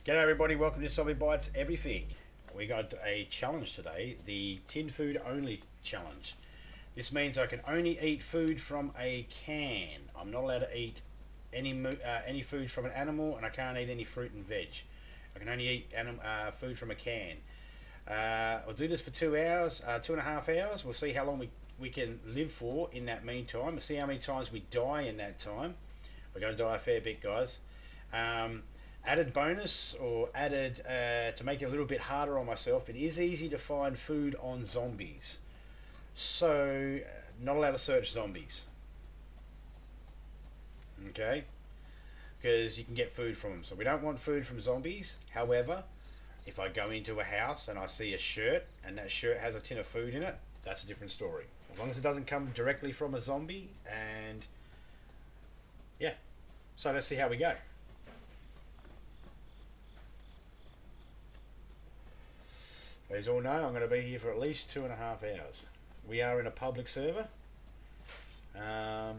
G'day everybody, welcome to Zombie Bites Everything. We got a challenge today, the tin food only challenge. This means I can only eat food from a can. I'm not allowed to eat any food from an animal, and I can't eat any fruit and veg. I can only eat food from a can. We'll do this for 2 hours, 2.5 hours. We'll see how long we can live for in that meantime. We'll see how many times we die in that time. We're going to die a fair bit, guys. Added bonus, or added to make it a little bit harder on myself, it is easy to find food on zombies. So, not allowed to search zombies. Okay? Because you can get food from them. So we don't want food from zombies. However, if I go into a house and I see a shirt, and that shirt has a tin of food in it, that's a different story. As long as it doesn't come directly from a zombie, and yeah. So let's see how we go. As you all know, I'm going to be here for at least 2.5 hours. We are in a public server. I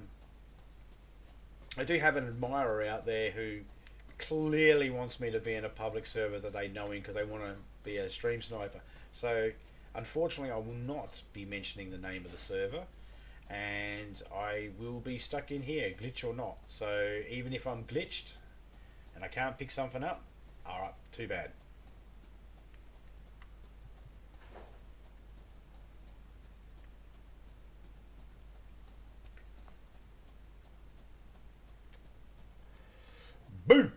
do have an admirer out there who clearly wants me to be in a public server that they know in because they want to be a stream sniper. So, unfortunately, I will not be mentioning the name of the server, and I will be stuck in here, glitch or not. So, even if I'm glitched and I can't pick something up, alright, too bad. Boom!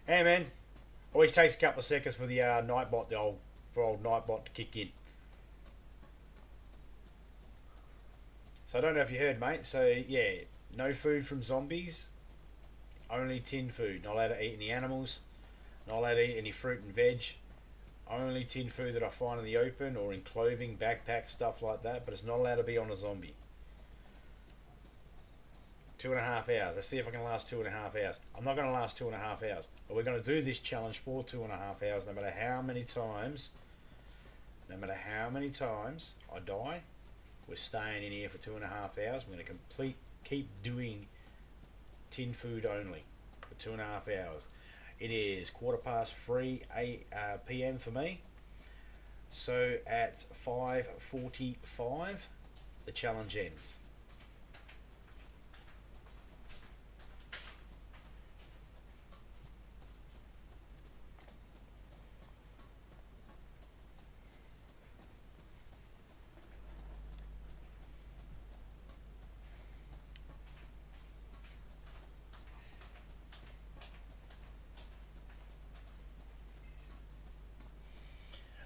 Hey man, always takes a couple of seconds for the Nightbot, for old Nightbot to kick in. So I don't know if you heard, mate. So yeah, no food from zombies, only tin food. Not allowed to eat any animals, not allowed to eat any fruit and veg. Only tin food that I find in the open or in clothing, backpacks, stuff like that. But it's not allowed to be on a zombie. 2.5 hours. Let's see if I can last 2.5 hours. I'm not going to last 2.5 hours, but we're going to do this challenge for 2.5 hours, no matter how many times. No matter how many times I die, we're staying in here for 2.5 hours. We're going to keep doing tin food only for 2.5 hours. It is 3:15 p.m. for me. So at 5:45, the challenge ends.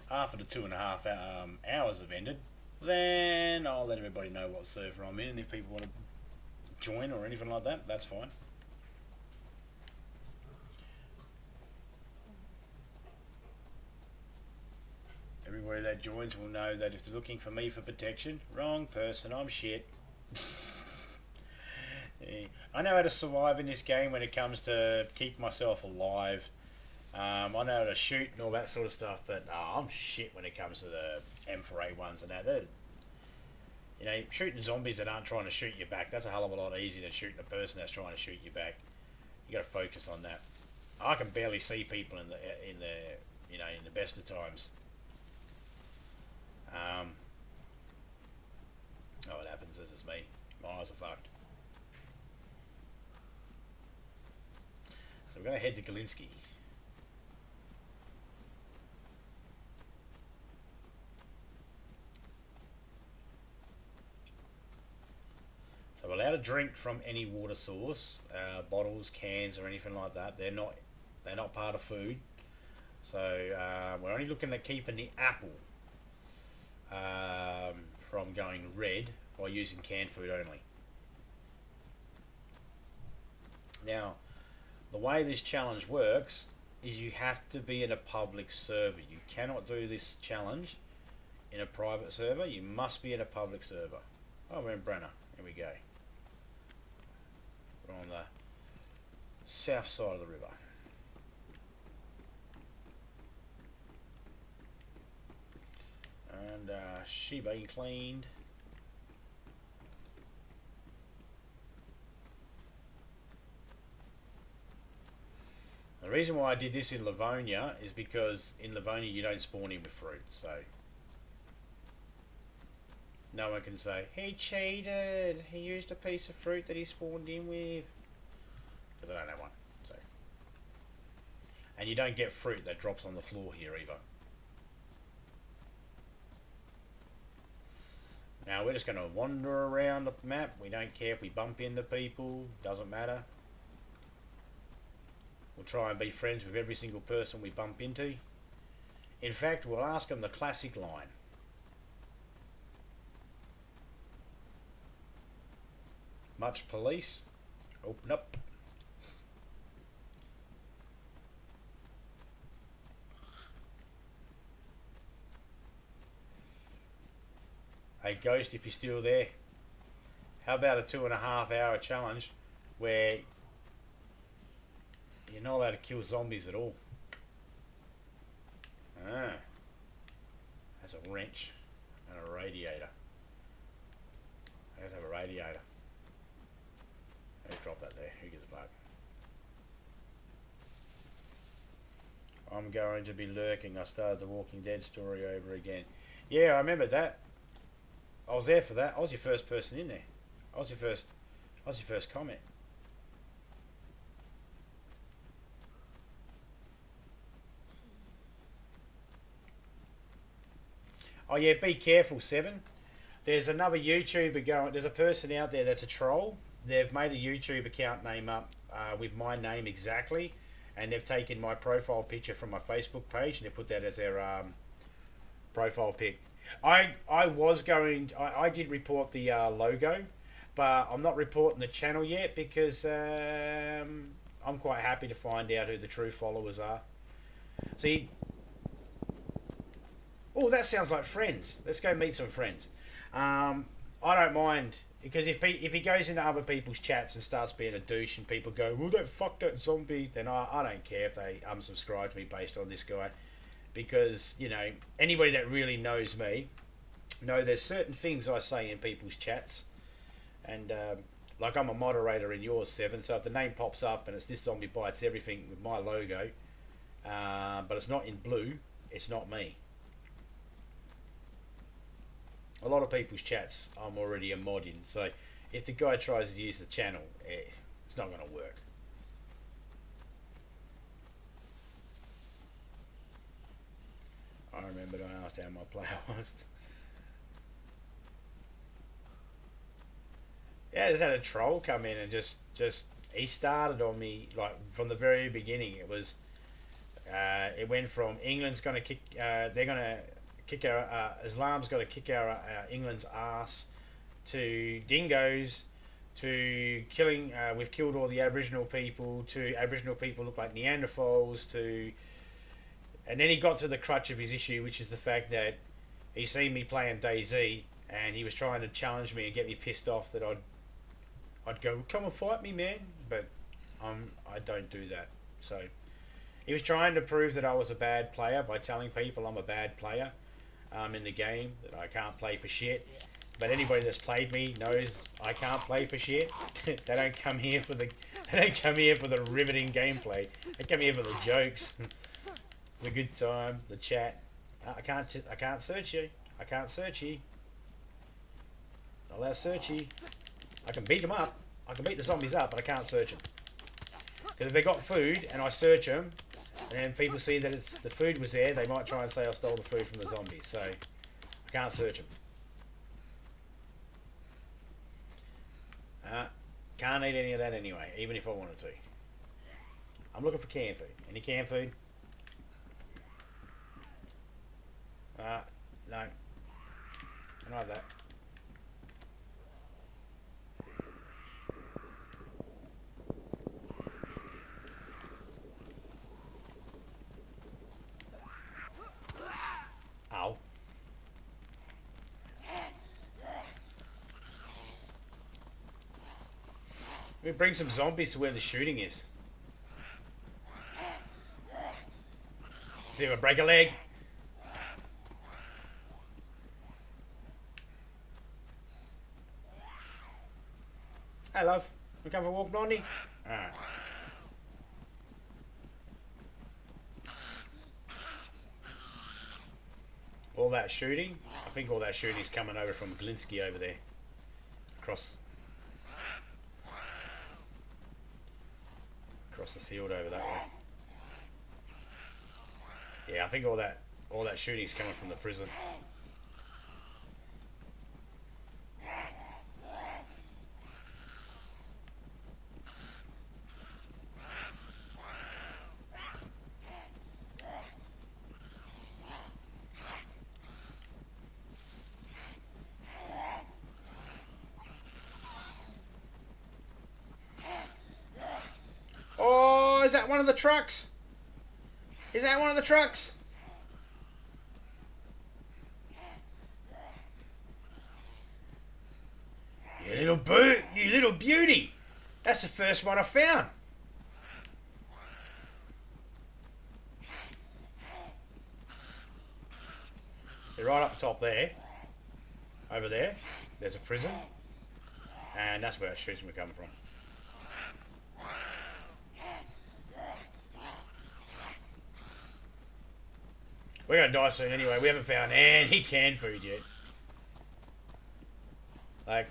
After the 2.5 hours have ended, then I'll let everybody know what server I'm in, and if people want to join or anything like that, that's fine. Everybody that joins will know that if they're looking for me for protection, wrong person, I'm shit. Yeah. I know how to survive in this game when it comes to keep myself alive. I know how to shoot and all that sort of stuff, but I'm shit when it comes to the M4A1s and that. You know, shooting zombies that aren't trying to shoot you back, that's a hell of a lot easier than shooting a person that's trying to shoot you back. You got to focus on that. I can barely see people in the best of times. Oh, what happens is it's me. My eyes are fucked. So we're going to head to Galinsky. So we're allowed to drink from any water source, bottles, cans, or anything like that. They're not part of food. So we're only looking at keeping the apple from going red by using canned food only. Now, the way this challenge works is you have to be in a public server. You cannot do this challenge in a private server. You must be in a public server. Oh, we're in Brenner. Here we go. We're on the south side of the river. And she being cleaned. The reason why I did this in Livonia is because in Livonia you don't spawn in with fruit, so no one can say, he cheated, he used a piece of fruit that he spawned in with, because I don't have one. So, and you don't get fruit that drops on the floor here either. Now we're just going to wander around the map. We don't care if we bump into people, doesn't matter. We'll try and be friends with every single person we bump into. In fact, we'll ask them the classic line. Much police? Open up. Hey Ghost, if you're still there, how about a 2.5 hour challenge where you're not allowed to kill zombies at all? Ah, that's a wrench and a radiator. I have to have a radiator. Let's drop that there. Who gives a fuck? I'm going to be lurking. I started the Walking Dead story over again. Yeah, I remember that. I was there for that. I was your first person in there. I was your first comment. Oh yeah, be careful, Seven. There's another YouTuber going. There's a person out there that's a troll. They've made a YouTube account name up with my name exactly, and they've taken my profile picture from my Facebook page and they put that as their profile pic. I did report the logo, but I'm not reporting the channel yet because I'm quite happy to find out who the true followers are. See, oh, that sounds like friends. Let's go meet some friends. I don't mind because if he goes into other people's chats and starts being a douche and people go, well, don't fuck that zombie, then I don't care if they unsubscribe to me based on this guy. Because, you know, anybody that really knows me know there's certain things I say in people's chats, and like I'm a moderator in yours, Seven, so if the name pops up and it's this zombie bites everything with my logo, but it's not in blue, it's not me. A lot of people's chats I'm already a mod in, so if the guy tries to use the channel, it's not going to work. I remembered I asked how my player was. Yeah, I just had a troll come in and just he started on me like from the very beginning. It was it went from England's going to kick they're going to kick our Islam's got to kick our England's ass, to dingoes, to killing we've killed all the Aboriginal people, to Aboriginal people look like Neanderthals, to, and then he got to the crutch of his issue, which is the fact that he seen me playing DayZ and he was trying to challenge me and get me pissed off that I'd go, come and fight me, man, but I don't do that. So he was trying to prove that I was a bad player by telling people I'm a bad player in the game, that I can't play for shit. But anybody that's played me knows I can't play for shit. They don't come here for the riveting gameplay. They come here for the jokes, the good time, the chat. I can't search you. I can't search you. Not allowed to search you. I can beat them up. I can beat the zombies up, but I can't search them. Because if they got food and I search them, and then people see that the food was there, they might try and say I stole the food from the zombies. So I can't search them. Can't eat any of that anyway, even if I wanted to. I'm looking for canned food. Any canned food? No. I don't have that. Ow. We bring some zombies to where the shooting is. See if I break a leg. Hey love, we come for a walk, Blondie? Alright. all that shooting, I think all that shooting is coming over from Glinsky over there. Across the field over that way. Yeah, I think all that shooting is coming from the prison. Oh, is that one of the trucks? Is that one of the trucks? You little beauty. That's the first one I found. They're right up top there. Over there, there's a prison. And that's where that shooting were coming from. We're going to die soon anyway. We haven't found any canned food yet. Like,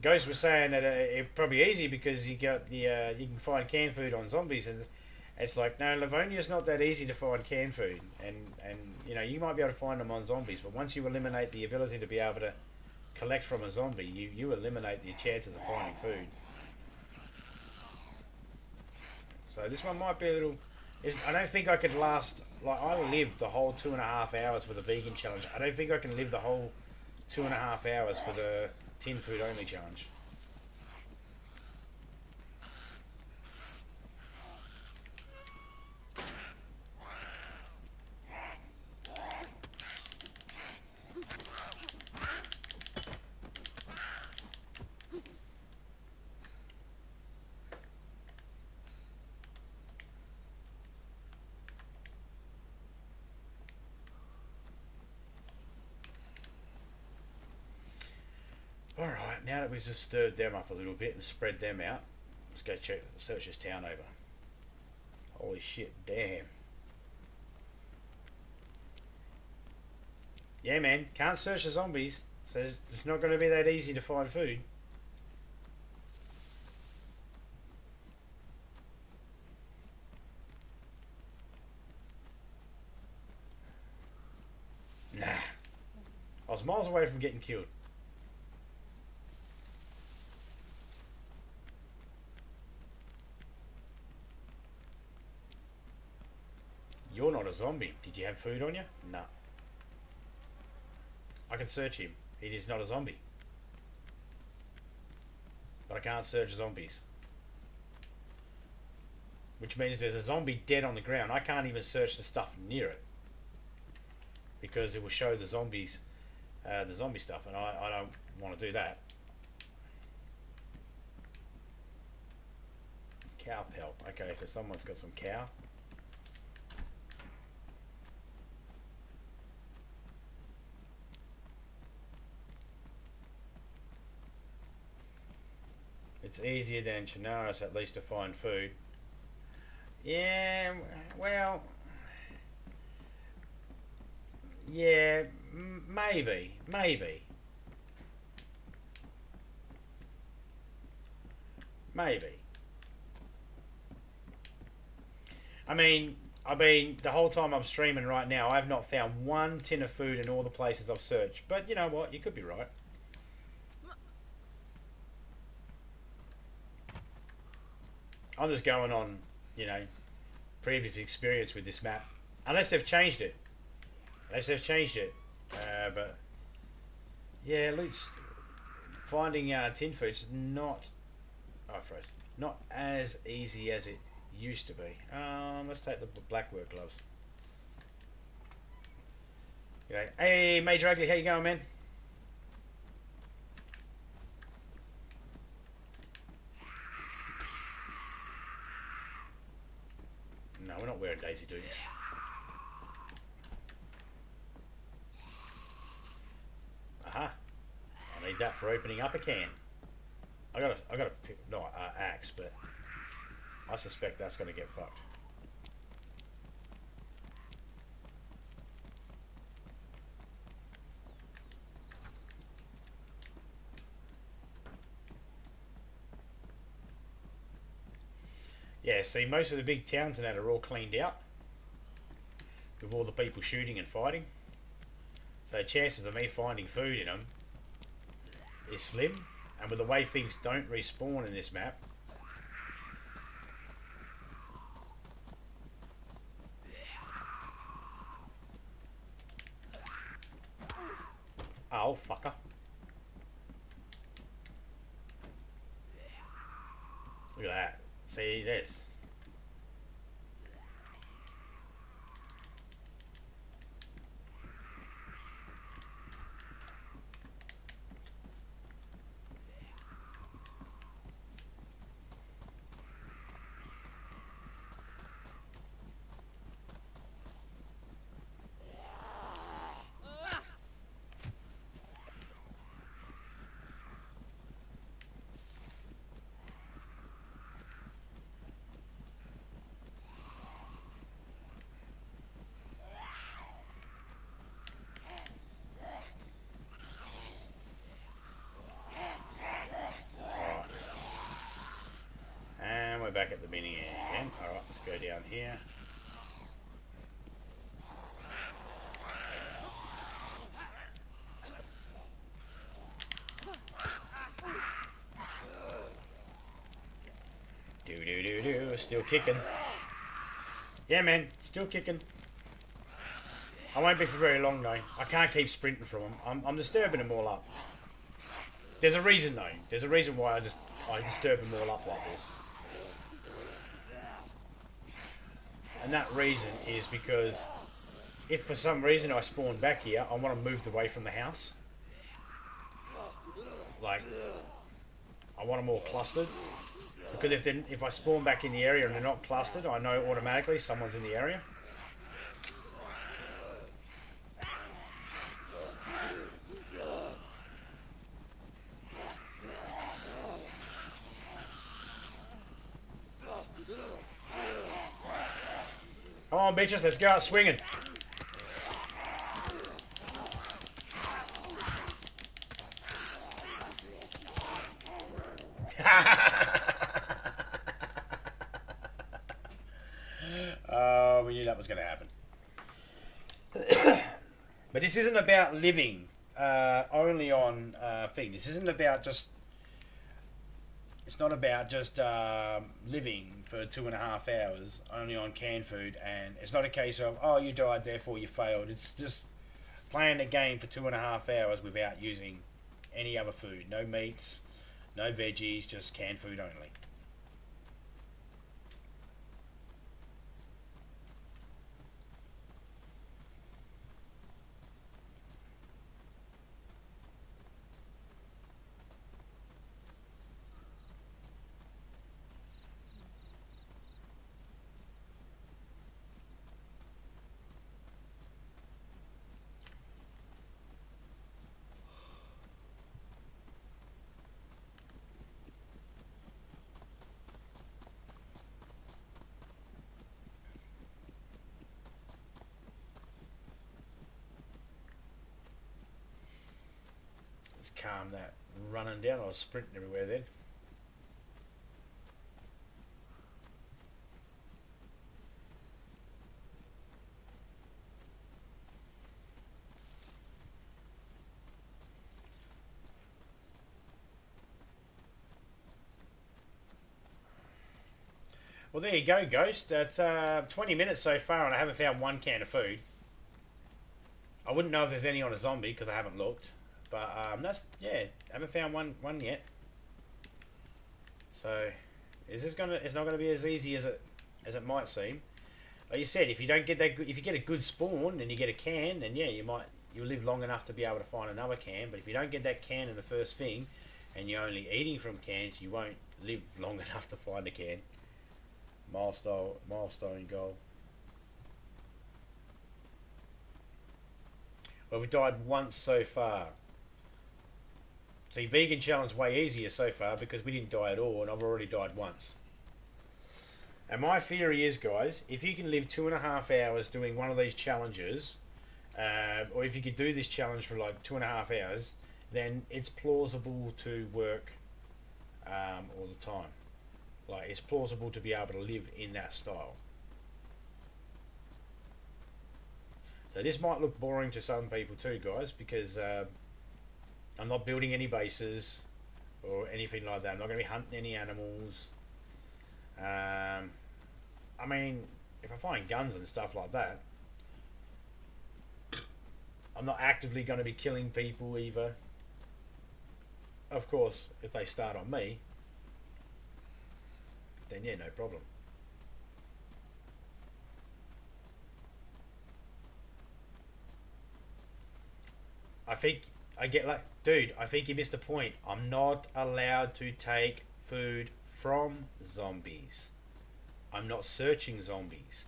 Ghost was saying that it's probably easy because you got the you can find canned food on zombies, and it's like, no, Livonia's not that easy to find canned food, and you know, you might be able to find them on zombies, but once you eliminate the ability to be able to collect from a zombie, you eliminate the chances of finding food. So this one might be a little. I don't think I could last. Like, I lived the whole 2.5 hours for the vegan challenge. I don't think I can live the whole 2.5 hours for the tin food only challenge. Alright, now that we've just stirred them up a little bit and spread them out, let's go search this town over. Holy shit, damn. Yeah, man, can't search the zombies. Says it's not going to be that easy to find food. Nah. I was miles away from getting killed. You're not a zombie. Did you have food on you? No. I can search him. He is not a zombie. But I can't search zombies. Which means there's a zombie dead on the ground. I can't even search the stuff near it. Because it will show the zombies, the zombie stuff. And I don't want to do that. Cow pelt. Okay, so someone's got some cow. It's easier than Chinaris at least to find food. Yeah, well, yeah, maybe. I mean, the whole time I'm streaming right now, I've not found one tin of food in all the places I've searched. But you know what? You could be right. I'm just going on, you know, previous experience with this map. Unless they've changed it. But, yeah, loot's, finding tin food's not, oh, froze, not as easy as it used to be. Let's take the black work gloves. Okay. Hey, Major Ugly, how you going, man? No, we're not wearing DayZ dudes. Aha. I need that for opening up a can. I got a no, axe, but I suspect that's going to get fucked. Yeah, see, most of the big towns and that are all cleaned out with all the people shooting and fighting. So chances of me finding food in them is slim. And with the way things don't respawn in this map, oh fucker! Look at that. See this. And we're back at the beginning again. Alright, let's go down here. Do, still kicking. Yeah, man, still kicking. I won't be for very long though. I can't keep sprinting from them. I'm disturbing them all up. There's a reason though. There's a reason why I disturb them all up like this. And that reason is because if for some reason I spawn back here, I want them moved away from the house. Like, I want them all clustered. Because if I spawn back in the area and they're not clustered, I know automatically someone's in the area. Come on, bitches, let's go out swinging. We knew that was going to happen. But this isn't about living only on thing. This isn't about just. It's not about just living for 2.5 hours only on canned food, and it's not a case of, oh, you died, therefore you failed. It's just playing the game for 2.5 hours without using any other food. No meats, no veggies, just canned food only. Calm that running down. I was sprinting everywhere then. Well, there you go, Ghost. That's 20 minutes so far, and I haven't found one can of food. I wouldn't know if there's any on a zombie because I haven't looked. But that's, yeah, haven't found one yet. So it's not gonna be as easy as it might seem. Like you said, if you don't get that good, if you get a good spawn and you get a can, then yeah, you'll live long enough to be able to find another can. But if you don't get that can in the first thing, and you're only eating from cans, you won't live long enough to find a can. Milestone goal. Well, we died once so far. See, vegan challenge way easier so far because we didn't die at all, and I've already died once. And my theory is, guys, if you can live 2.5 hours doing one of these challenges, or if you could do this challenge for like 2.5 hours, then it's plausible to work all the time. Like, it's plausible to be able to live in that style. So this might look boring to some people too, guys, because I'm not building any bases or anything like that. I'm not going to be hunting any animals. I mean, if I find guns and stuff like that, I'm not actively going to be killing people either. Of course, if they start on me, then yeah, no problem. I think I get like, dude, I think you missed the point. I'm not allowed to take food from zombies. I'm not searching zombies.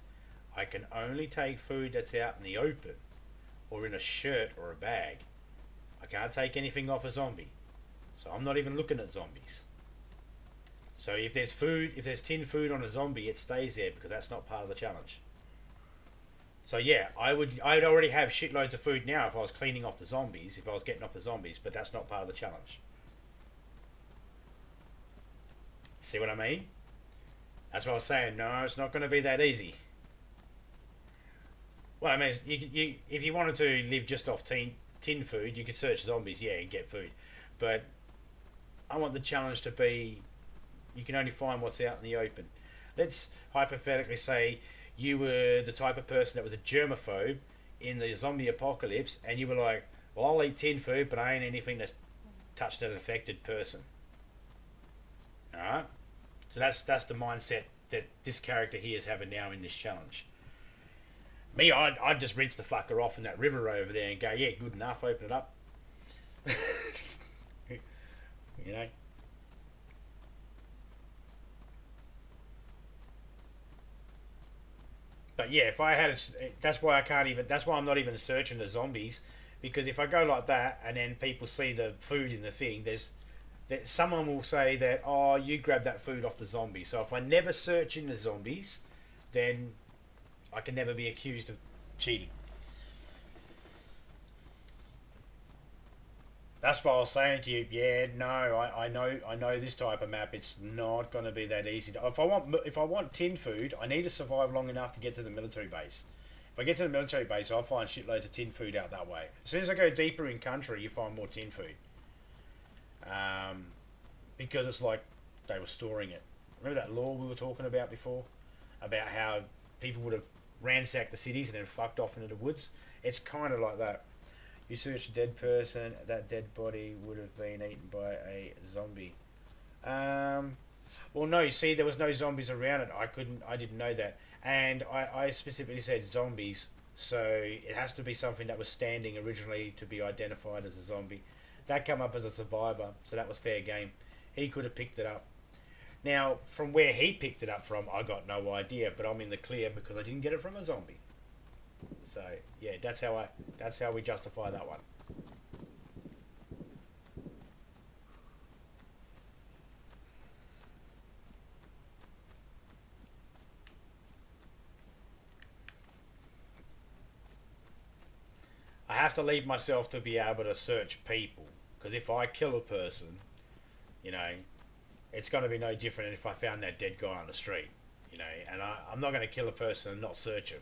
I can only take food that's out in the open or in a shirt or a bag. I can't take anything off a zombie. So I'm not even looking at zombies. So if there's food, if there's tin food on a zombie, it stays there because that's not part of the challenge. So yeah, I'd already have shitloads of food now if I was cleaning off the zombies, if I was getting off the zombies, but that's not part of the challenge. See what I mean? That's what I was saying. No, it's not going to be that easy. Well, I mean, if you wanted to live just off tin food, you could search zombies, yeah, and get food. But I want the challenge to be you can only find what's out in the open. Let's hypothetically say you were the type of person that was a germaphobe in the zombie apocalypse, and you were like, "Well, I'll eat tin food, but I ain't anything that's touched an affected person." All right. So that's the mindset that this character here is having now in this challenge. Me, I'd just rinse the fucker off in that river over there and go, "Yeah, good enough. Open it up." You know. But yeah, if I had, that's why I can't even. That's why I'm not even searching the zombies, because if I go like that and then people see the food in the thing, there's that someone will say that, oh, you grabbed that food off the zombie. So if I never search in the zombies, then I can never be accused of cheating. That's what I was saying to you. Yeah, no, I know this type of map. It's not going to be that easy. If I want tin food, I need to survive long enough to get to the military base. If I get to the military base, I'll find shitloads of tin food out that way. As soon as I go deeper in country, you find more tin food. Um, because it's like they were storing it. Remember that law we were talking about before? About how people would have ransacked the cities and then fucked off into the woods? It's kind of like that. You search a dead person, that dead body would have been eaten by a zombie. Um, well, no, you see, there was no zombies around it. I didn't know that. And I specifically said zombies, so it has to be something that was standing originally to be identified as a zombie. That came up as a survivor, so that was fair game. He could have picked it up. Now, from where he picked it up from, I got no idea, but I'm in the clear because I didn't get it from a zombie. So yeah, that's how we justify that one. I have to leave myself to be able to search people because if I kill a person, you know, it's going to be no different than if I found that dead guy on the street, you know. And I'm not going to kill a person and not search him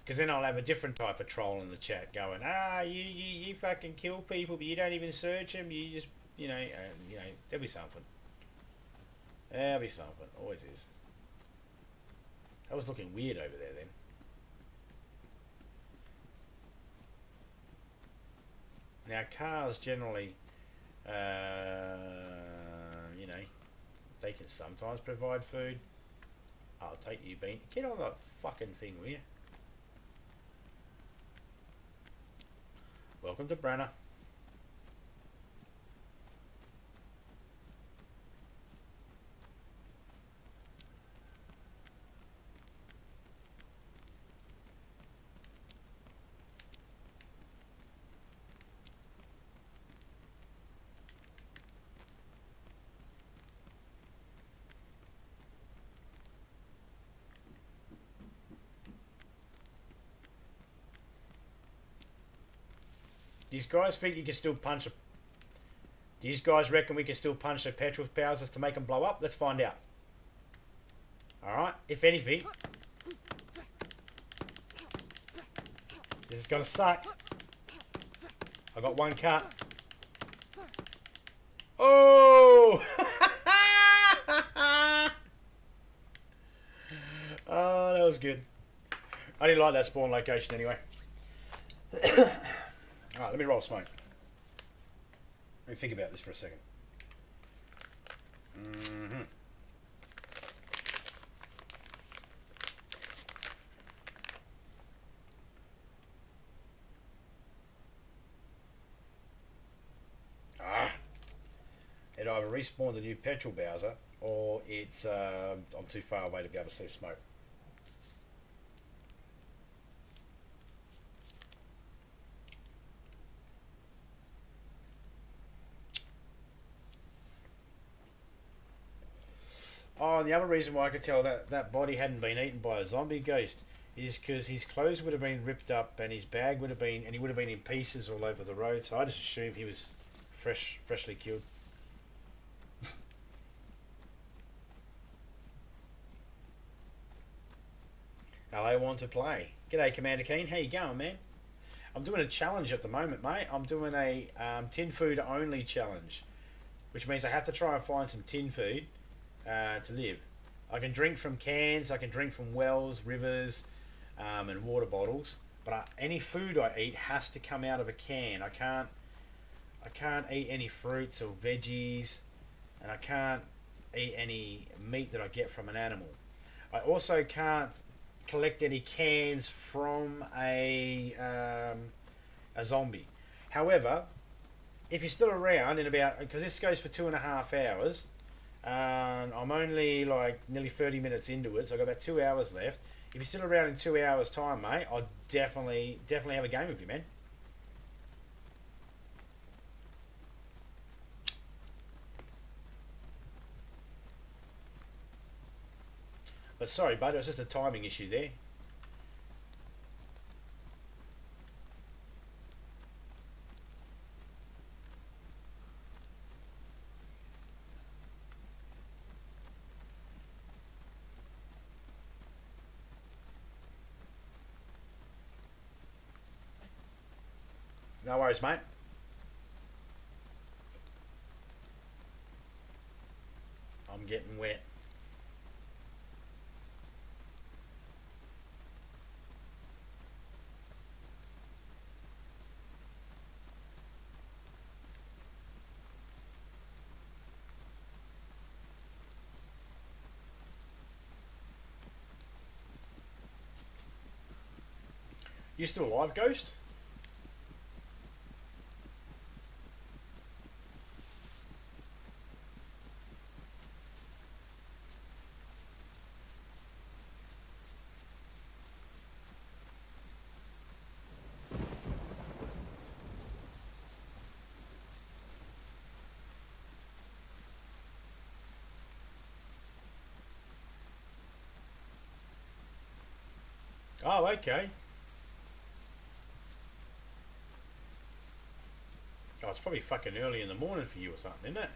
because then I'll have a different type of troll in the chat going, you fucking kill people, but you don't even search them. You just, there'll be something. There'll be something. Always is. I was looking weird over there then. Now cars generally, uh, you know, they can sometimes provide food. I'll take you, Bean. Get on that fucking thing, will you? Welcome to Branna. These guys think you can still punch a... These guys reckon we can still punch the petrol houses to make them blow up? Let's find out. Alright, if anything, this is gonna suck. I got one cut. Oh! Oh, that was good. I didn't like that spawn location anyway. Alright, let me roll smoke. Let me think about this for a second. It either respawned a new petrol Bowser, or it's I'm too far away to be able to see smoke. Oh, and the other reason why I could tell that that body hadn't been eaten by a zombie ghost is because his clothes would have been ripped up and his bag would have been, and he would have been in pieces all over the road. So I just assumed he was freshly killed. Hello, want to play? G'day, Commander Keen. How you going, man? I'm doing a challenge at the moment, mate. I'm doing a tin food only challenge, which means I have to try and find some tin food to live. I can drink from cans, I can drink from wells, rivers, and water bottles, but any food I eat has to come out of a can. I can't eat any fruits or veggies, and I can't eat any meat that I get from an animal. I also can't collect any cans from a zombie. However, if you're still around in about, because this goes for 2.5 hours, and I'm only like nearly 30 minutes into it, so I've got about 2 hours left. If you're still around in 2 hours time, mate, I'll definitely have a game with you, man. But sorry, bud, it was just a timing issue there. No worries, mate. I'm getting wet. You still alive, Ghost? Oh, okay. Oh, it's probably fucking early in the morning for you or something, isn't it?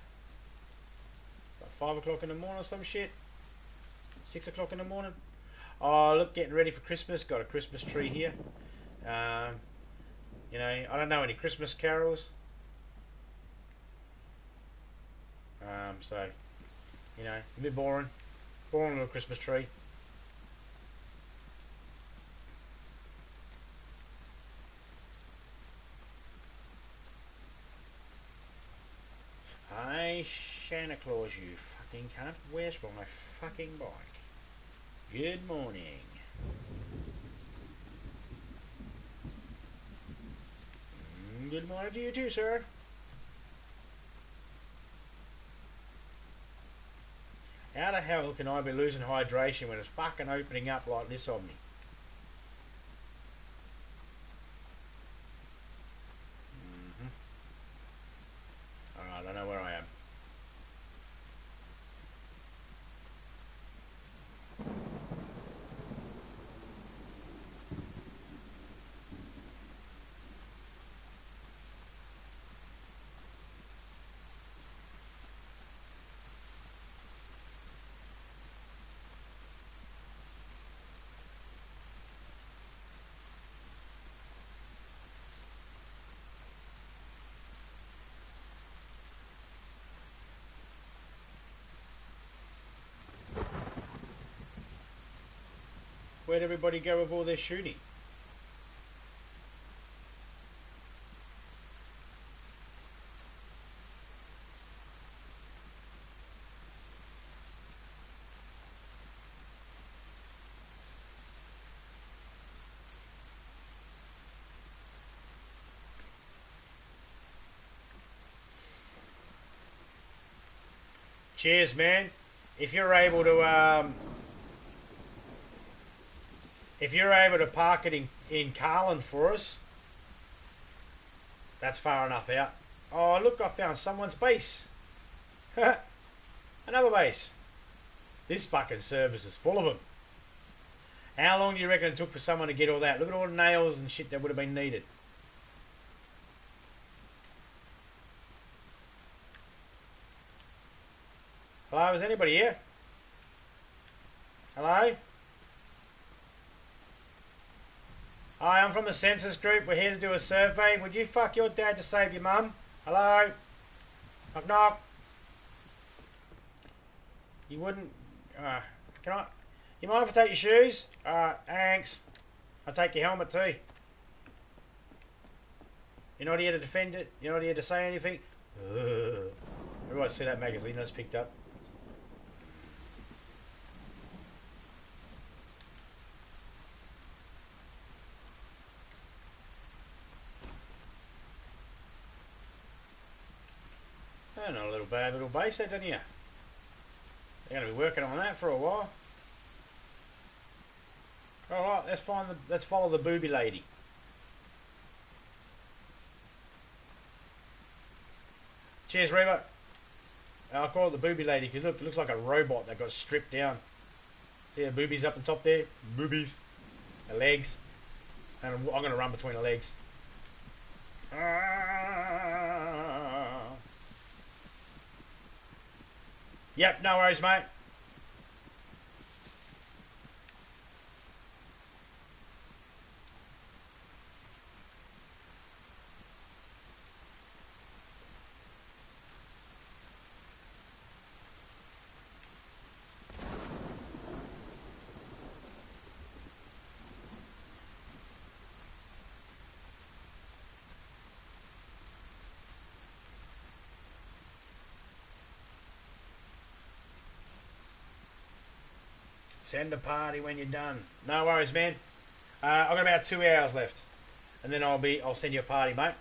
It's like 5 o'clock in the morning or some shit. 6 o'clock in the morning. Oh, look, getting ready for Christmas. Got a Christmas tree here. Um, you know, I don't know any Christmas carols. So, you know, a bit boring. Boring little Christmas tree. Hey, Santa Claus, you fucking cunt. Where's my fucking bike? Good morning. Good morning to you too, sir. How the hell can I be losing hydration when it's fucking opening up like this on me? Alright, I don't know where I am. Where'd everybody go with all their shooting? Cheers, man. If you're able to park it in Carlin for us, that's far enough out. Oh, look, I found someone's base. Another base. This fucking service is full of them. How long do you reckon it took for someone to get all that? Look at all the nails and shit that would have been needed. Hello, is anybody here? Hello? Hi, I'm from the census group. We're here to do a survey. Would you fuck your dad to save your mum? Hello? Knock knock. You wouldn't... can I... You mind if I take your shoes? Alright, thanks. I'll take your helmet too. You're not here to defend it? You're not here to say anything? Everybody see that magazine that's picked up? Oh, not a little bad little base there, didn't you? They're going to be working on that for a while. Alright, let's follow the booby lady. Cheers, Reba. I'll call it the booby lady because look, it looks like a robot that got stripped down. See her boobies up the top there? Boobies. Her legs. And I'm going to run between her legs. Yep, no worries, mate. Send a party when you're done. No worries, man. I've got about 2 hours left, and then I'll send you a party, mate.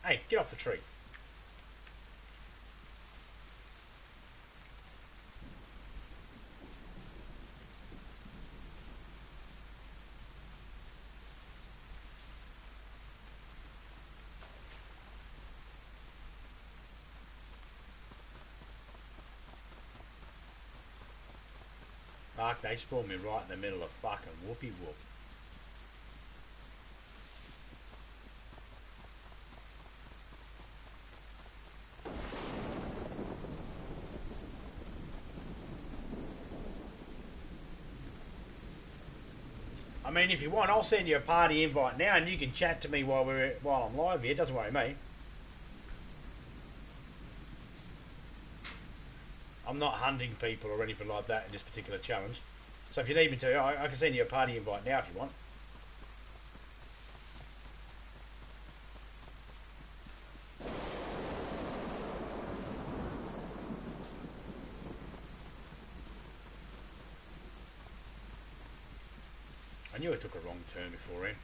Hey, get off the tree. Fuck, they spawned me right in the middle of fucking whoopee whoop. I mean, if you want, I'll send you a party invite now, and you can chat to me while I'm live here. Doesn't worry me. I'm not hunting people or anything like that in this particular challenge. So if you need me to, I can send you a party invite now if you want. I knew I took a wrong turn beforehand.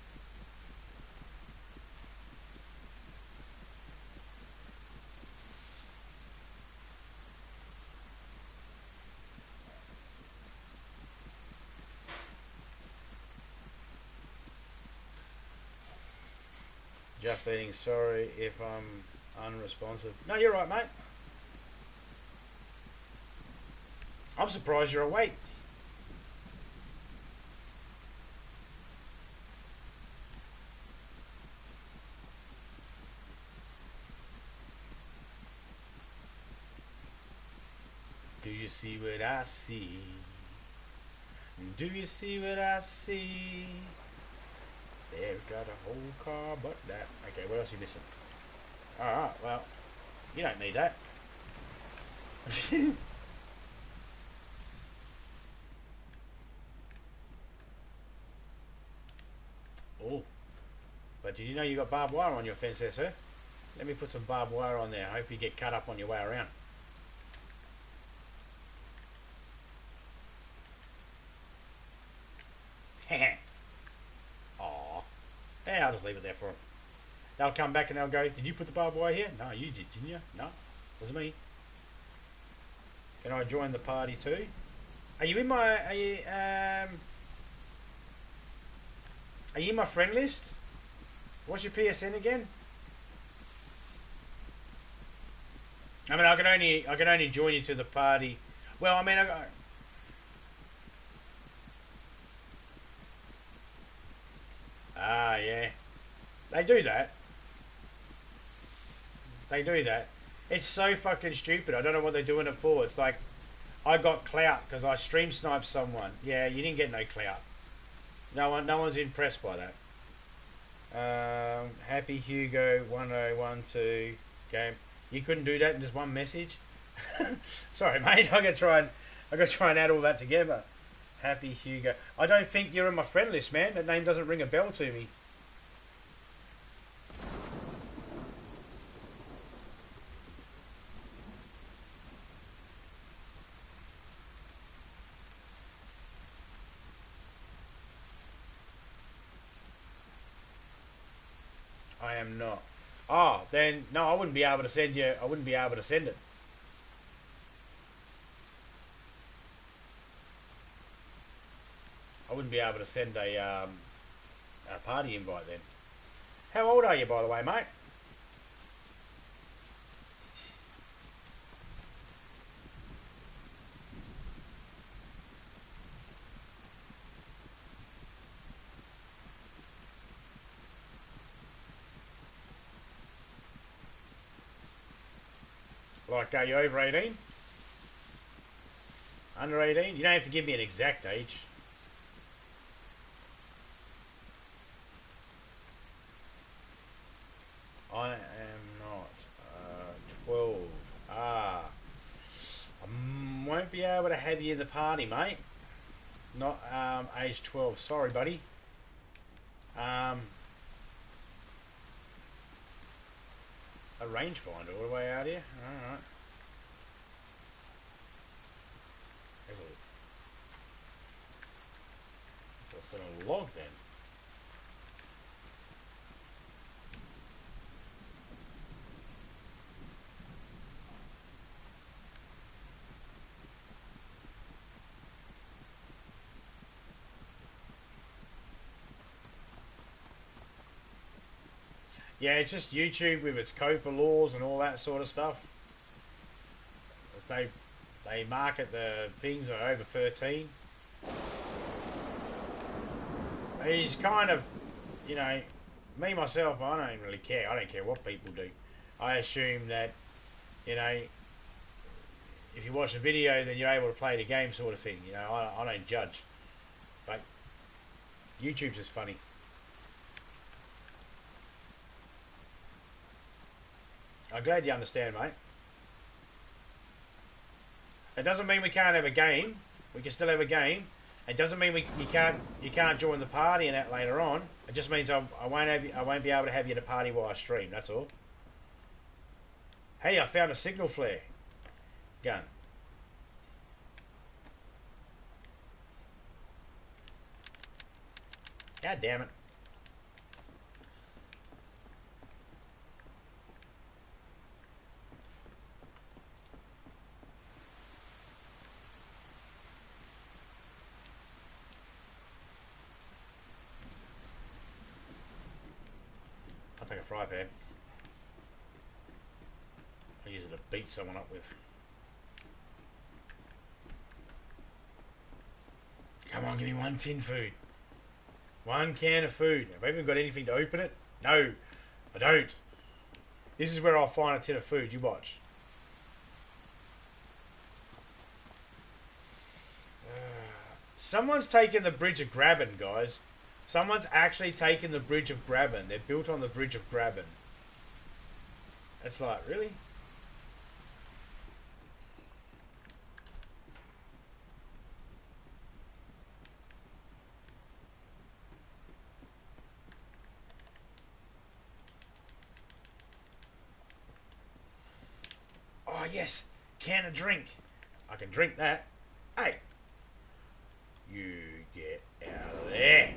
Just eating, sorry if I'm unresponsive. No, you're right, mate. I'm surprised you're awake. Do you see what I see? Do you see what I see? They've got a whole car but that. Okay, what else are you missing? Alright, well, you don't need that. Oh, but did you know you got barbed wire on your fence there, sir? Let me put some barbed wire on there. I hope you get cut up on your way around. Aw. Yeah, I'll just leave it there for them. They'll come back and they'll go, did you put the barbed wire here? No, you did, didn't you? No, it wasn't me. Can I join the party too? Are you in my, are you in my friend list? What's your PSN again? I mean, I can only join you to the party. Well, I mean, yeah, they do that. They do that. It's so fucking stupid. I don't know what they're doing it for. It's like I got clout because I stream sniped someone. Yeah, you didn't get no clout. No one's impressed by that. Happy Hugo 1012 game. You couldn't do that in just one message. Sorry, mate. I gotta try and add all that together. Happy Hugo. I don't think you're on my friend list, man. That name doesn't ring a bell to me. I am not. Oh, then no, I wouldn't be able to send you. I wouldn't be able to send it. I wouldn't be able to send a party invite then. How old are you, by the way, mate? Like, are you over 18? Under 18? You don't have to give me an exact age. I am not 12. Ah. I won't be able to have you in the party, mate. Not age 12. Sorry, buddy. Um, a rangefinder all the way out here. Alright. There's a little log then. Yeah, it's just YouTube with its COPA laws and all that sort of stuff. They they market the things are over 13. It's kind of, you know, me myself, I don't really care. I don't care what people do. I assume that, you know, if you watch a video, then you're able to play the game, sort of thing. You know, I don't judge. But YouTube's just funny. I'm glad you understand, mate. It doesn't mean we can't have a game. We can still have a game. It doesn't mean you can't join the party and that later on. It just means I won't be able to have you at a party while I stream. That's all. Hey, I found a signal flare gun. God damn it. I'll take a fry pan. I'll use it to beat someone up with. on, give me one tin food. One can of food. Have I even got anything to open it? No, I don't. This is where I'll find a tin of food. You watch. Someone's taken the bridge of Graben, guys. Someone's actually taken the bridge of Graben. They're built on the bridge of Graben. It's like, really? Oh, yes. Can of drink. I can drink that. Hey. You get out of there.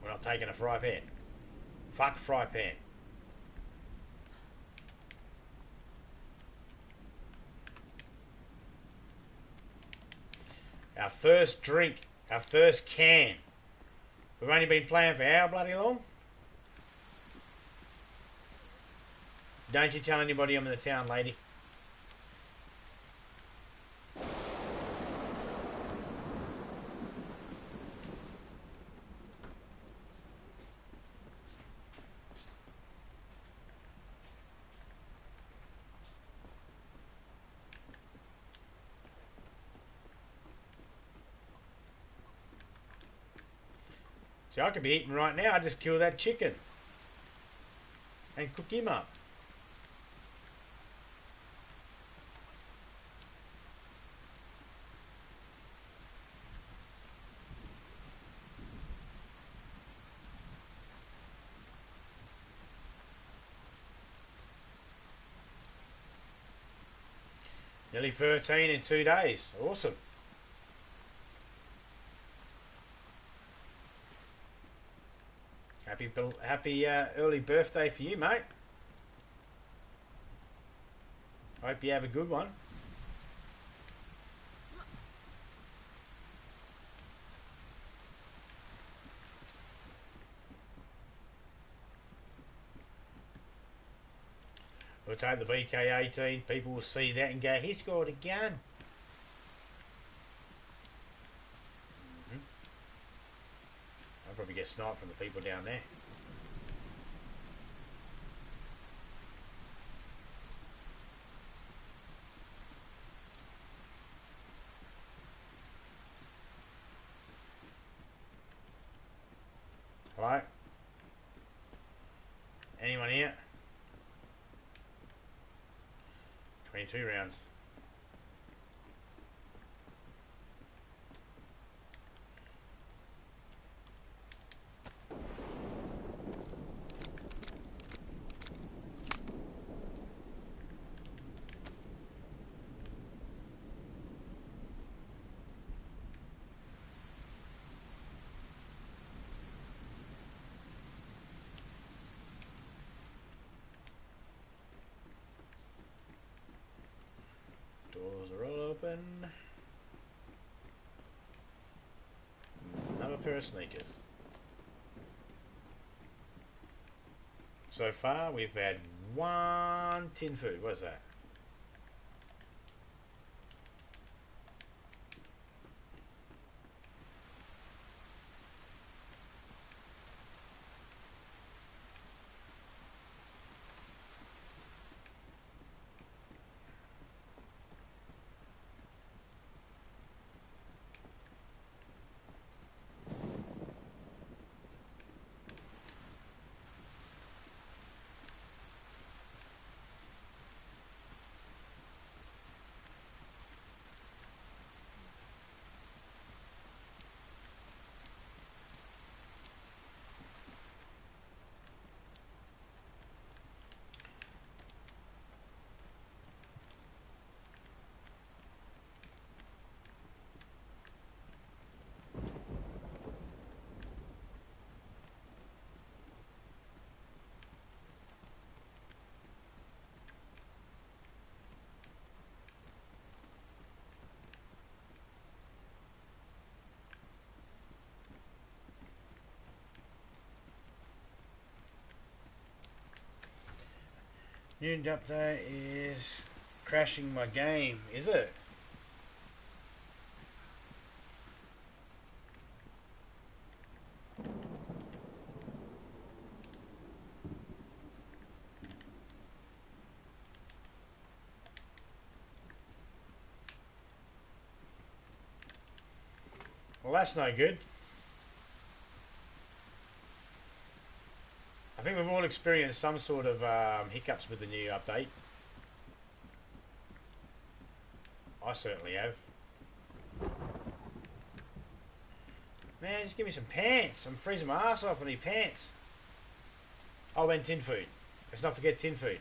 We're not taking a fry pan. Fuck fry pan. Our first drink. Our first can. We've only been playing for how bloody long? Don't you tell anybody I'm in the town, lady. See, I could be eating right now. I just kill that chicken and cook him up. Nearly 13 in 2 days. Awesome. Happy early birthday for you, mate. Hope you have a good one. We'll take the VK18. People will see that and go, he scored again. I'll probably get sniped from the people down there. Hello? Anyone here? 22 rounds. Doors are all open. Another pair of sneakers. So far we've had one tin food. What is that? New update is crashing my game, is it? Well, that's no good. I think we've all experienced some sort of hiccups with the new update. I certainly have. Man, just give me some pants. I'm freezing my ass off. I need pants. Oh, and tin food. Let's not forget tin food.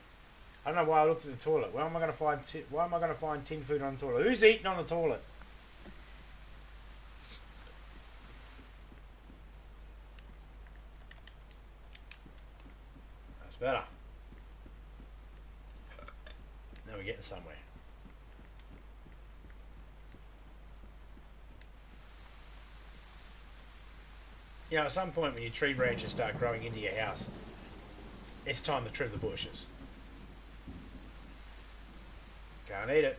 I don't know why I looked at the toilet. Where am I going to find? Why am I going to find tin food on the toilet? Who's eating on the toilet? That's better. Now we're getting somewhere. You know, at some point when your tree branches start growing into your house, it's time to trim the bushes. Can't eat it.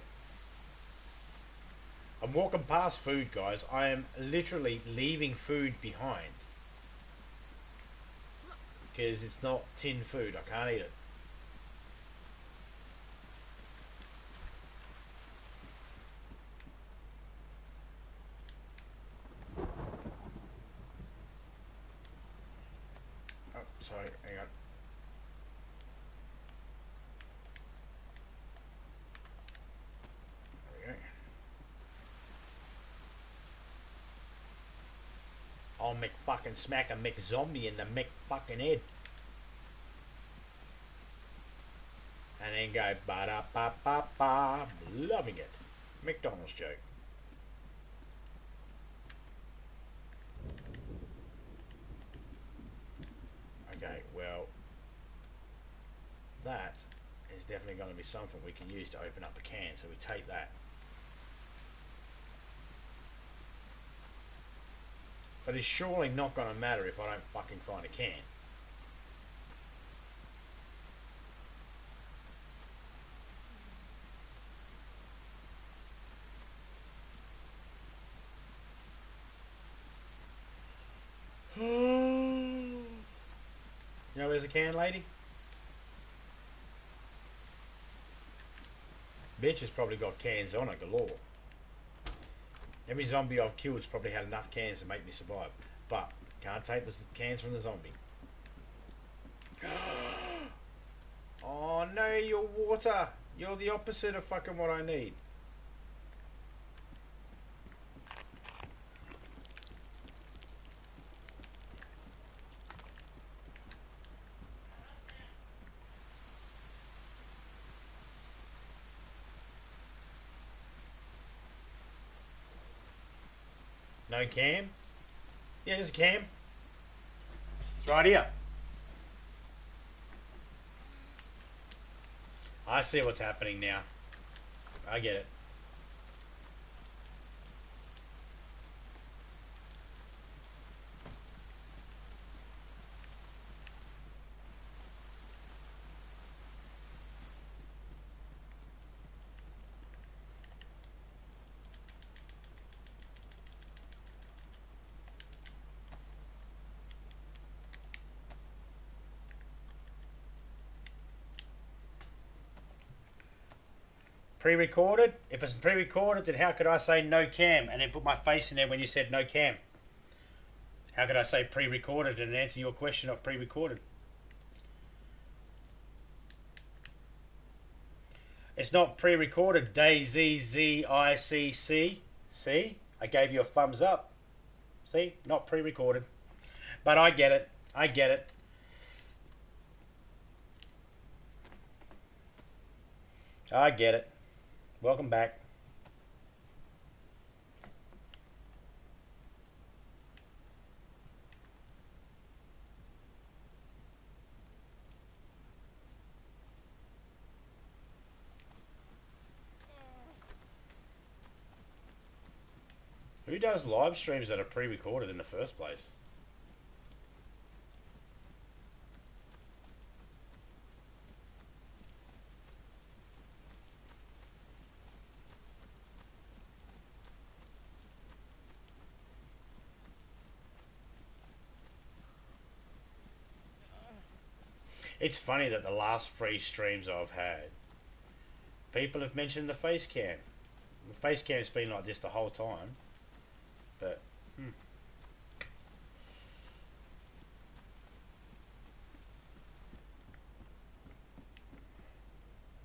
I'm walking past food, guys. I am literally leaving food behind. Because it's not tin food. I can't eat it. Oh, sorry. Hang on. There we go. I'll make fucking smack a McZombie in the fucking head. And then go ba-da-ba-ba-ba. Loving it. McDonald's joke. Okay, well, that is definitely going to be something we can use to open up a can, so we take that. But it's surely not going to matter if I don't fucking find a can. You know where's a can, lady? Bitch has probably got cans on it galore. Every zombie I've killed's probably had enough cans to make me survive. But can't take the cans from the zombie. Oh no, you're water. You're the opposite of fucking what I need. No cam? Yeah, there's a cam. It's right here. I see what's happening now. I get it. Pre-recorded? If it's pre-recorded, then how could I say no cam and then put my face in there when you said no cam? How could I say pre-recorded and answer your question of pre-recorded? It's not pre-recorded. DayZ, Z-I-C-C. See? I gave you a thumbs up. See? Not pre-recorded. But I get it. I get it. I get it. Welcome back. Who does live streams that are pre-recorded in the first place? It's funny that the last 3 streams I've had, people have mentioned the FaceCam. The FaceCam's been like this the whole time, but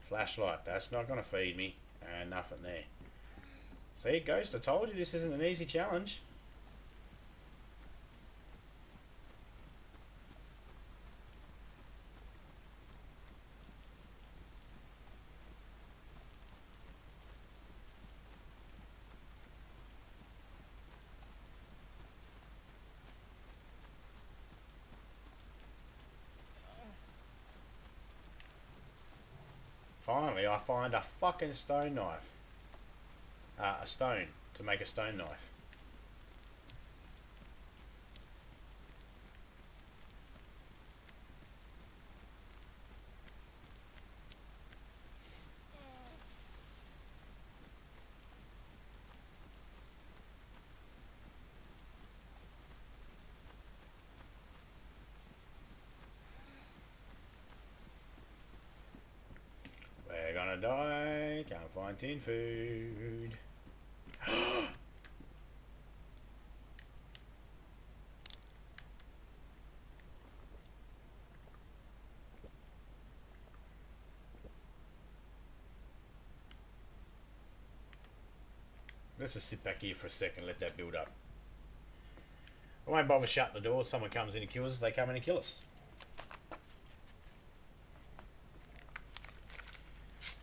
flashlight, that's not going to feed me, and nothing there. See, Ghost, I told you this isn't an easy challenge. Finally, I find a fucking stone knife. A stone to make a stone knife. We're gonna die. Can't find tin food. Let's just sit back here for a second, let that build up. I won't bother shut the door. Someone comes in and kills us, they come in and kill us.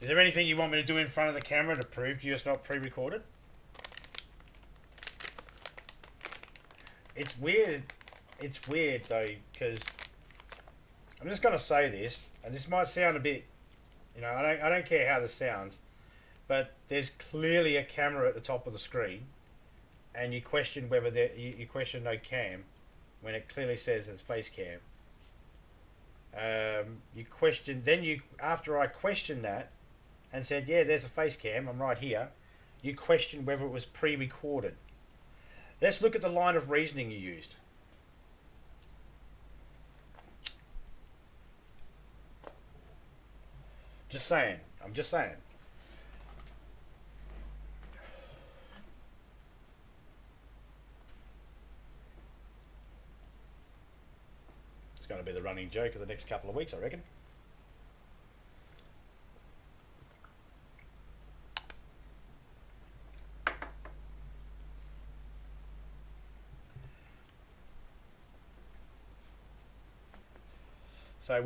Is there anything you want me to do in front of the camera to prove to you it's not pre-recorded? It's weird. It's weird though, because I'm just going to say this, and this might sound a bit, I don't care how this sounds, but there's clearly a camera at the top of the screen, and you question whether you question no cam when it clearly says it's FaceCam. You question, after I questioned that and said, yeah, there's a FaceCam, I'm right here, you question whether it was pre-recorded. Let's look at the line of reasoning you used. Just saying. I'm just saying. It's going to be the running joke of the next couple of weeks, I reckon. So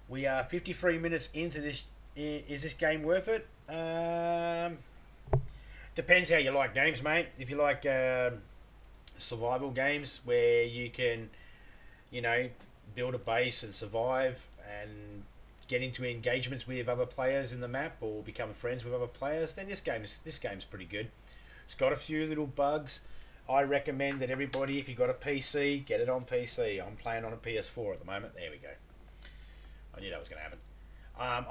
we are 53 minutes into this. Is this game worth it? Depends how you like games, mate. If you like survival games where you can, build a base and survive and get into engagements with other players in the map or become friends with other players, then this game's pretty good. It's got a few little bugs. I recommend that everybody, if you've got a PC, get it on PC. I'm playing on a PS4 at the moment. There we go. I knew that was going to happen.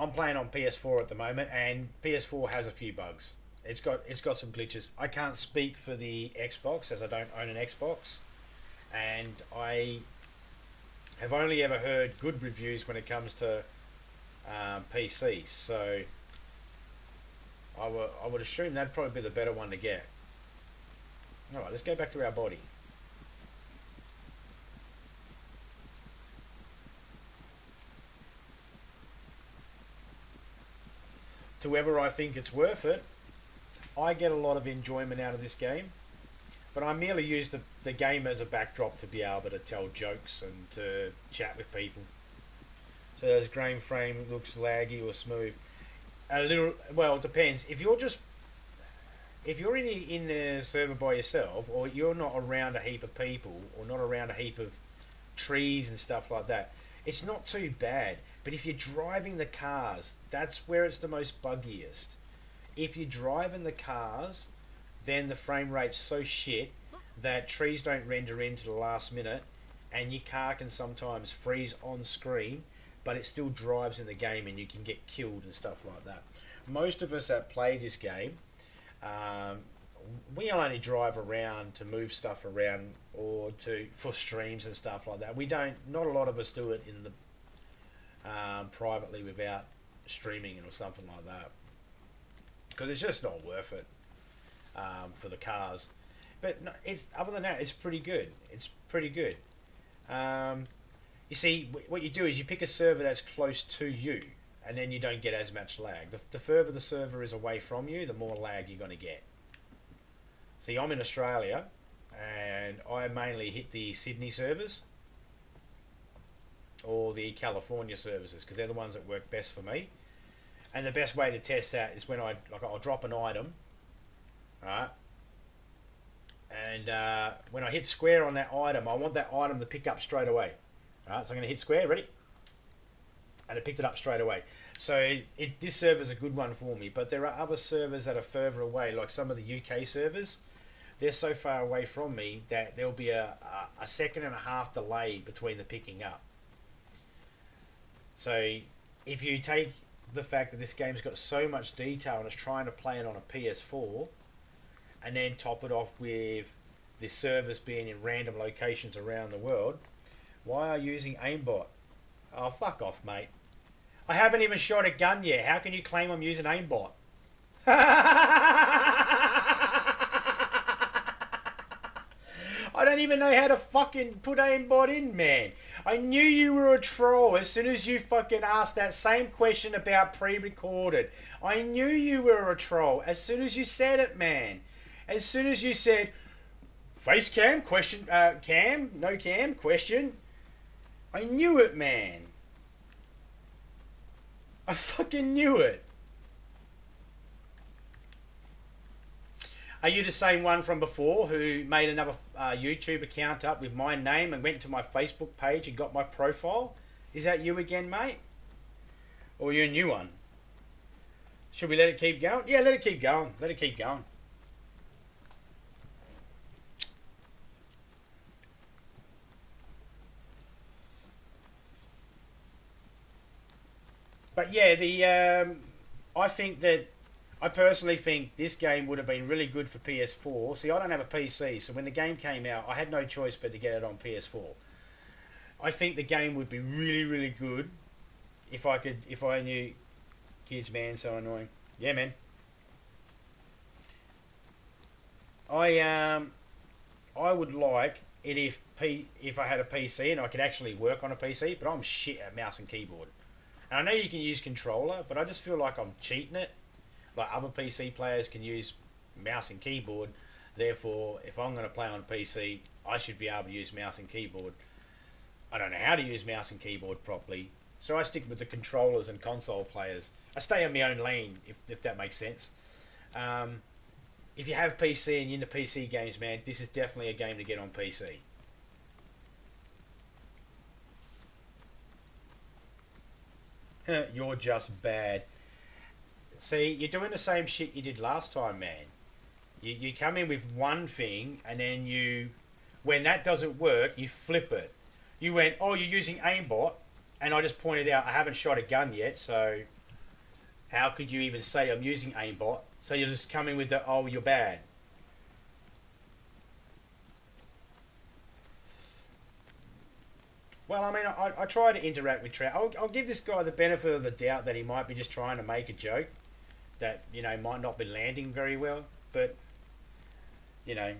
I'm playing on PS4 at the moment, and PS4 has a few bugs. It's got some glitches. I can't speak for the Xbox, as I don't own an Xbox, and I have only ever heard good reviews when it comes to PC. So I would assume that'd probably be the better one to get. Alright, let's go back to our body. To whether I think it's worth it, I get a lot of enjoyment out of this game, but I merely use the game as a backdrop to be able to tell jokes and to chat with people. So as grain frame looks laggy or smooth, well, it depends. If you're in the server by yourself, or you're not around a heap of people, or not around a heap of trees and stuff like that, it's not too bad. But if you're driving the cars, that's where it's the most buggiest. If you're driving the cars, then the frame rate's so shit that trees don't render in to the last minute, and your car can sometimes freeze on screen, but it still drives in the game and you can get killed and stuff like that. Most of us that play this game, we'll only drive around to move stuff around or to for streams and stuff like that. We don't. Not a lot of us do it in the privately without streaming or something like that because it's just not worth it for the cars. But no, it's other than that, it's pretty good. It's pretty good. You see, what you do is you pick a server that's close to you, and then you don't get as much lag. The further the server is away from you, the more lag you're going to get. See, I'm in Australia, and I mainly hit the Sydney servers or the California services because they're the ones that work best for me. And the best way to test that is when I'll drop an item, right? And when I hit square on that item, I want that item to pick up straight away. Right, so I'm going to hit square, ready? And it picked it up straight away. So this server's a good one for me, but there are other servers that are further away, like some of the UK servers. They're so far away from me that there'll be a second and a half delay between the picking up. So if you take the fact that this game's got so much detail and it's trying to play it on a PS4, and then top it off with the servers being in random locations around the world, why are you using aimbot? Oh, fuck off, mate. I haven't even shot a gun yet. How can you claim I'm using aimbot? I don't even know how to fucking put aimbot in, man. I knew you were a troll as soon as you fucking asked that same question about pre-recorded. I knew you were a troll as soon as you said it, man. As soon as you said, FaceCam, question, cam, no cam, question. I knew it, man. I fucking knew it. Are you the same one from before who made another YouTube account up with my name and went to my Facebook page and got my profile? Is that you again, mate? Or are you a new one? Should we let it keep going? Yeah, let it keep going. Let it keep going. But yeah, I personally think this game would have been really good for PS4. See, I don't have a PC, so when the game came out, I had no choice but to get it on PS4. I think the game would be really, really good if I knew. Kids, man, so annoying. Yeah, man. I would like it if I had a PC and I could actually work on a PC, but I'm shit at mouse and keyboard. And I know you can use controller, but I just feel like I'm cheating it. Like other PC players can use mouse and keyboard. Therefore, if I'm going to play on a PC, I should be able to use mouse and keyboard. I don't know how to use mouse and keyboard properly, so I stick with the controllers and console players. I stay in my own lane, if that makes sense. If you have PC and you're into PC games, man, this is definitely a game to get on PC. You're just bad. See, you're doing the same shit you did last time, man. You come in with one thing, and then when that doesn't work, you flip it. You went, oh, you're using aimbot, and I just pointed out I haven't shot a gun yet, so how could you even say I'm using aimbot? So you're just coming with the, oh, you're bad. Well, I mean, I try to interact with Trout. I'll give this guy the benefit of the doubt that he might be just trying to make a joke that, might not be landing very well. But, you know.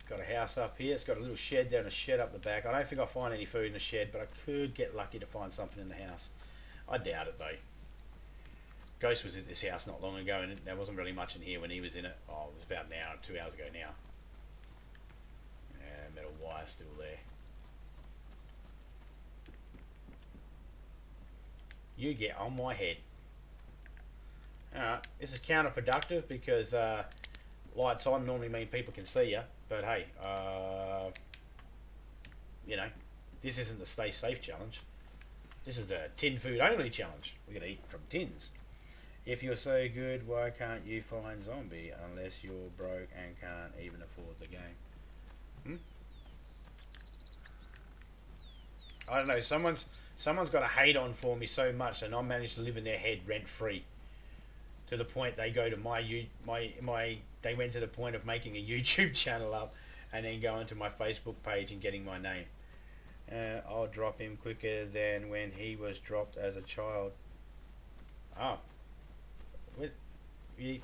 Got a house up here. It's got a little shed there and a shed up the back. I don't think I'll find any food in the shed, but I could get lucky to find something in the house. I doubt it, though. Ghost was at this house not long ago, and there wasn't really much in here when he was in it. Oh, it was about an hour, 2 hours ago now. Yeah, metal wire still there. You get on my head. Alright, this is counterproductive because lights on normally mean people can see you. But hey, this isn't the Stay Safe challenge. This is the tin food only challenge. We're going to eat from tins. If you're so good, why can't you find zombie unless you're broke and can't even afford the game? Hmm? I don't know. Someone's got a hate on for me so much, and I managed to live in their head rent free to the point they go to my they went to the point of making a YouTube channel up, and then going to my Facebook page and getting my name. I'll drop him quicker than when he was dropped as a child. Oh, with you,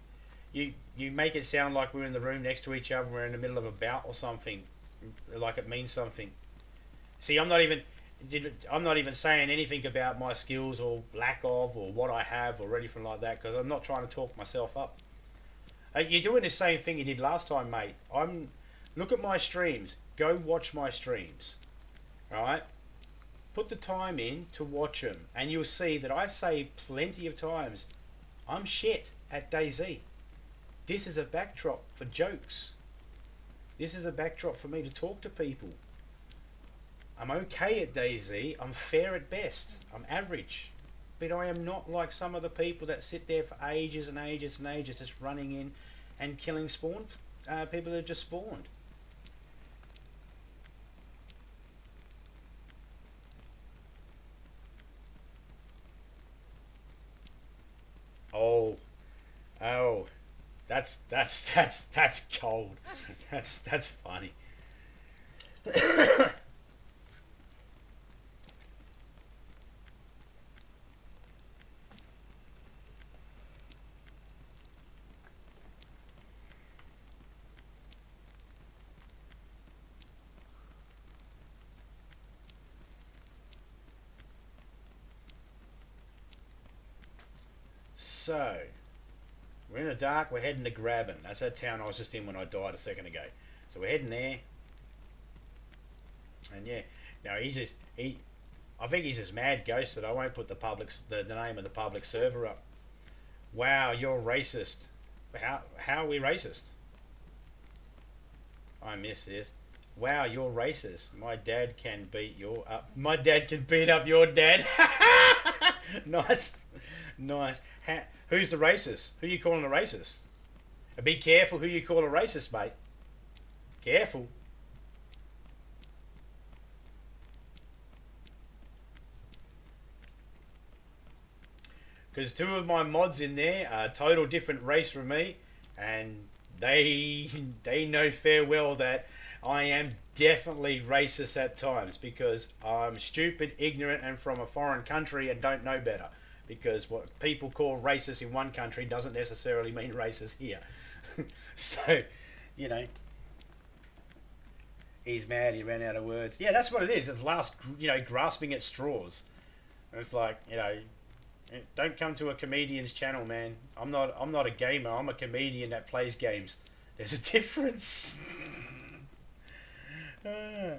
you make it sound like we're in the room next to each other. We're in the middle of a bout or something, like it means something. See, I'm not even saying anything about my skills or lack of or what I have or anything like that because I'm not trying to talk myself up. You're doing the same thing you did last time, mate. Look at my streams. Go watch my streams. All right. Put the time in to watch them, and you'll see that I say plenty of times, I'm shit at DayZ. This is a backdrop for jokes. This is a backdrop for me to talk to people. I'm okay at DayZ. I'm fair at best. I'm average. But I am not like some of the people that sit there for ages and ages and ages just running in and killing people that have just spawned. Oh, oh, that's cold. That's funny. So, we're in the dark, we're heading to Graben. That's that town I was just in when I died a second ago. So we're heading there. And yeah, now I think he's just mad ghost that I won't put the name of the public server up. Wow, you're racist. How are we racist? I miss this. Wow, you're racist. My dad can beat up your dad. Nice. Nice. Who's the racist? Who you calling a racist? Be careful who you call a racist, mate. Careful. Because two of my mods in there are a total different race from me, and they know fair well that I am definitely racist at times because I'm stupid, ignorant, and from a foreign country and don't know better. Because what people call racist in one country doesn't necessarily mean racist here. So, you know, he's mad. He ran out of words. Yeah, that's what it is. It's grasping at straws. And it's like, don't come to a comedian's channel, man. I'm not a gamer. I'm a comedian that plays games. There's a difference.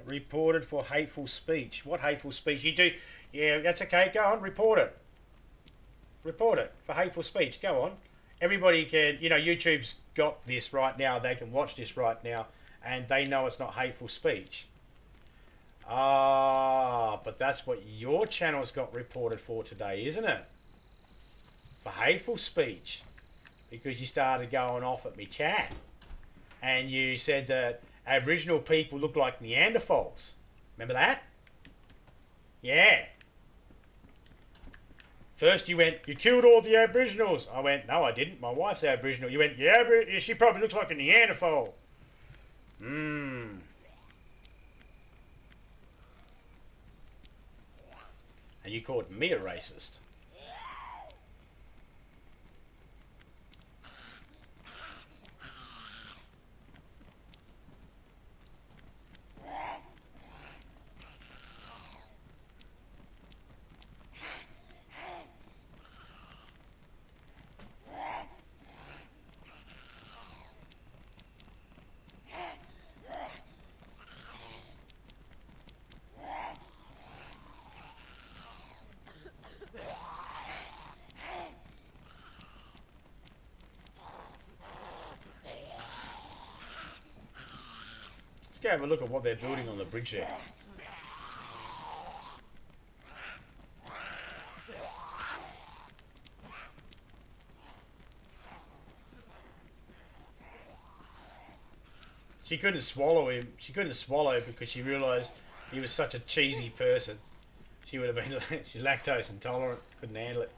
Reported for hateful speech. What hateful speech? You do? Yeah, that's okay. Go on, report it. Report it for hateful speech. Go on. Everybody can, YouTube's got this right now. They can watch this right now, and they know it's not hateful speech. Ah, but that's what your channel's got reported for today, isn't it? For hateful speech. Because you started going off at me chat. And you said that Aboriginal people look like Neanderthals. Remember that? Yeah. First you went, you killed all the Aboriginals. I went, no I didn't. My wife's Aboriginal. You went, yeah, she probably looks like a Neanderthal. And you called me a racist. Let's go have a look at what they're building on the bridge there. She couldn't swallow him. She couldn't swallow because she realised he was such a cheesy person. She would have been. She's lactose intolerant. Couldn't handle it.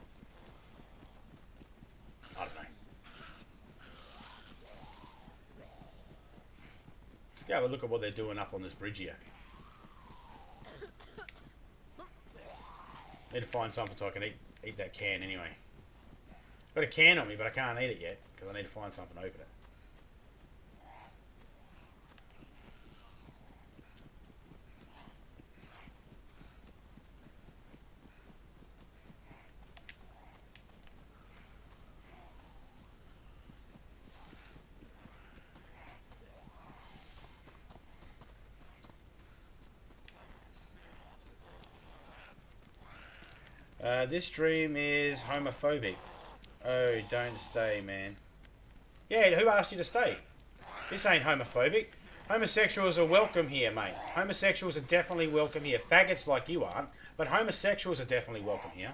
I don't know. Let's go have a look at what they're doing up on this bridge here. Need to find something so I can eat that can anyway. Got a can on me, but I can't eat it yet because I need to find something to open it. This stream is homophobic. Oh, don't stay, man. Yeah, who asked you to stay? This ain't homophobic. Homosexuals are welcome here, mate. Homosexuals are definitely welcome here. Faggots like you aren't, but homosexuals are definitely welcome here.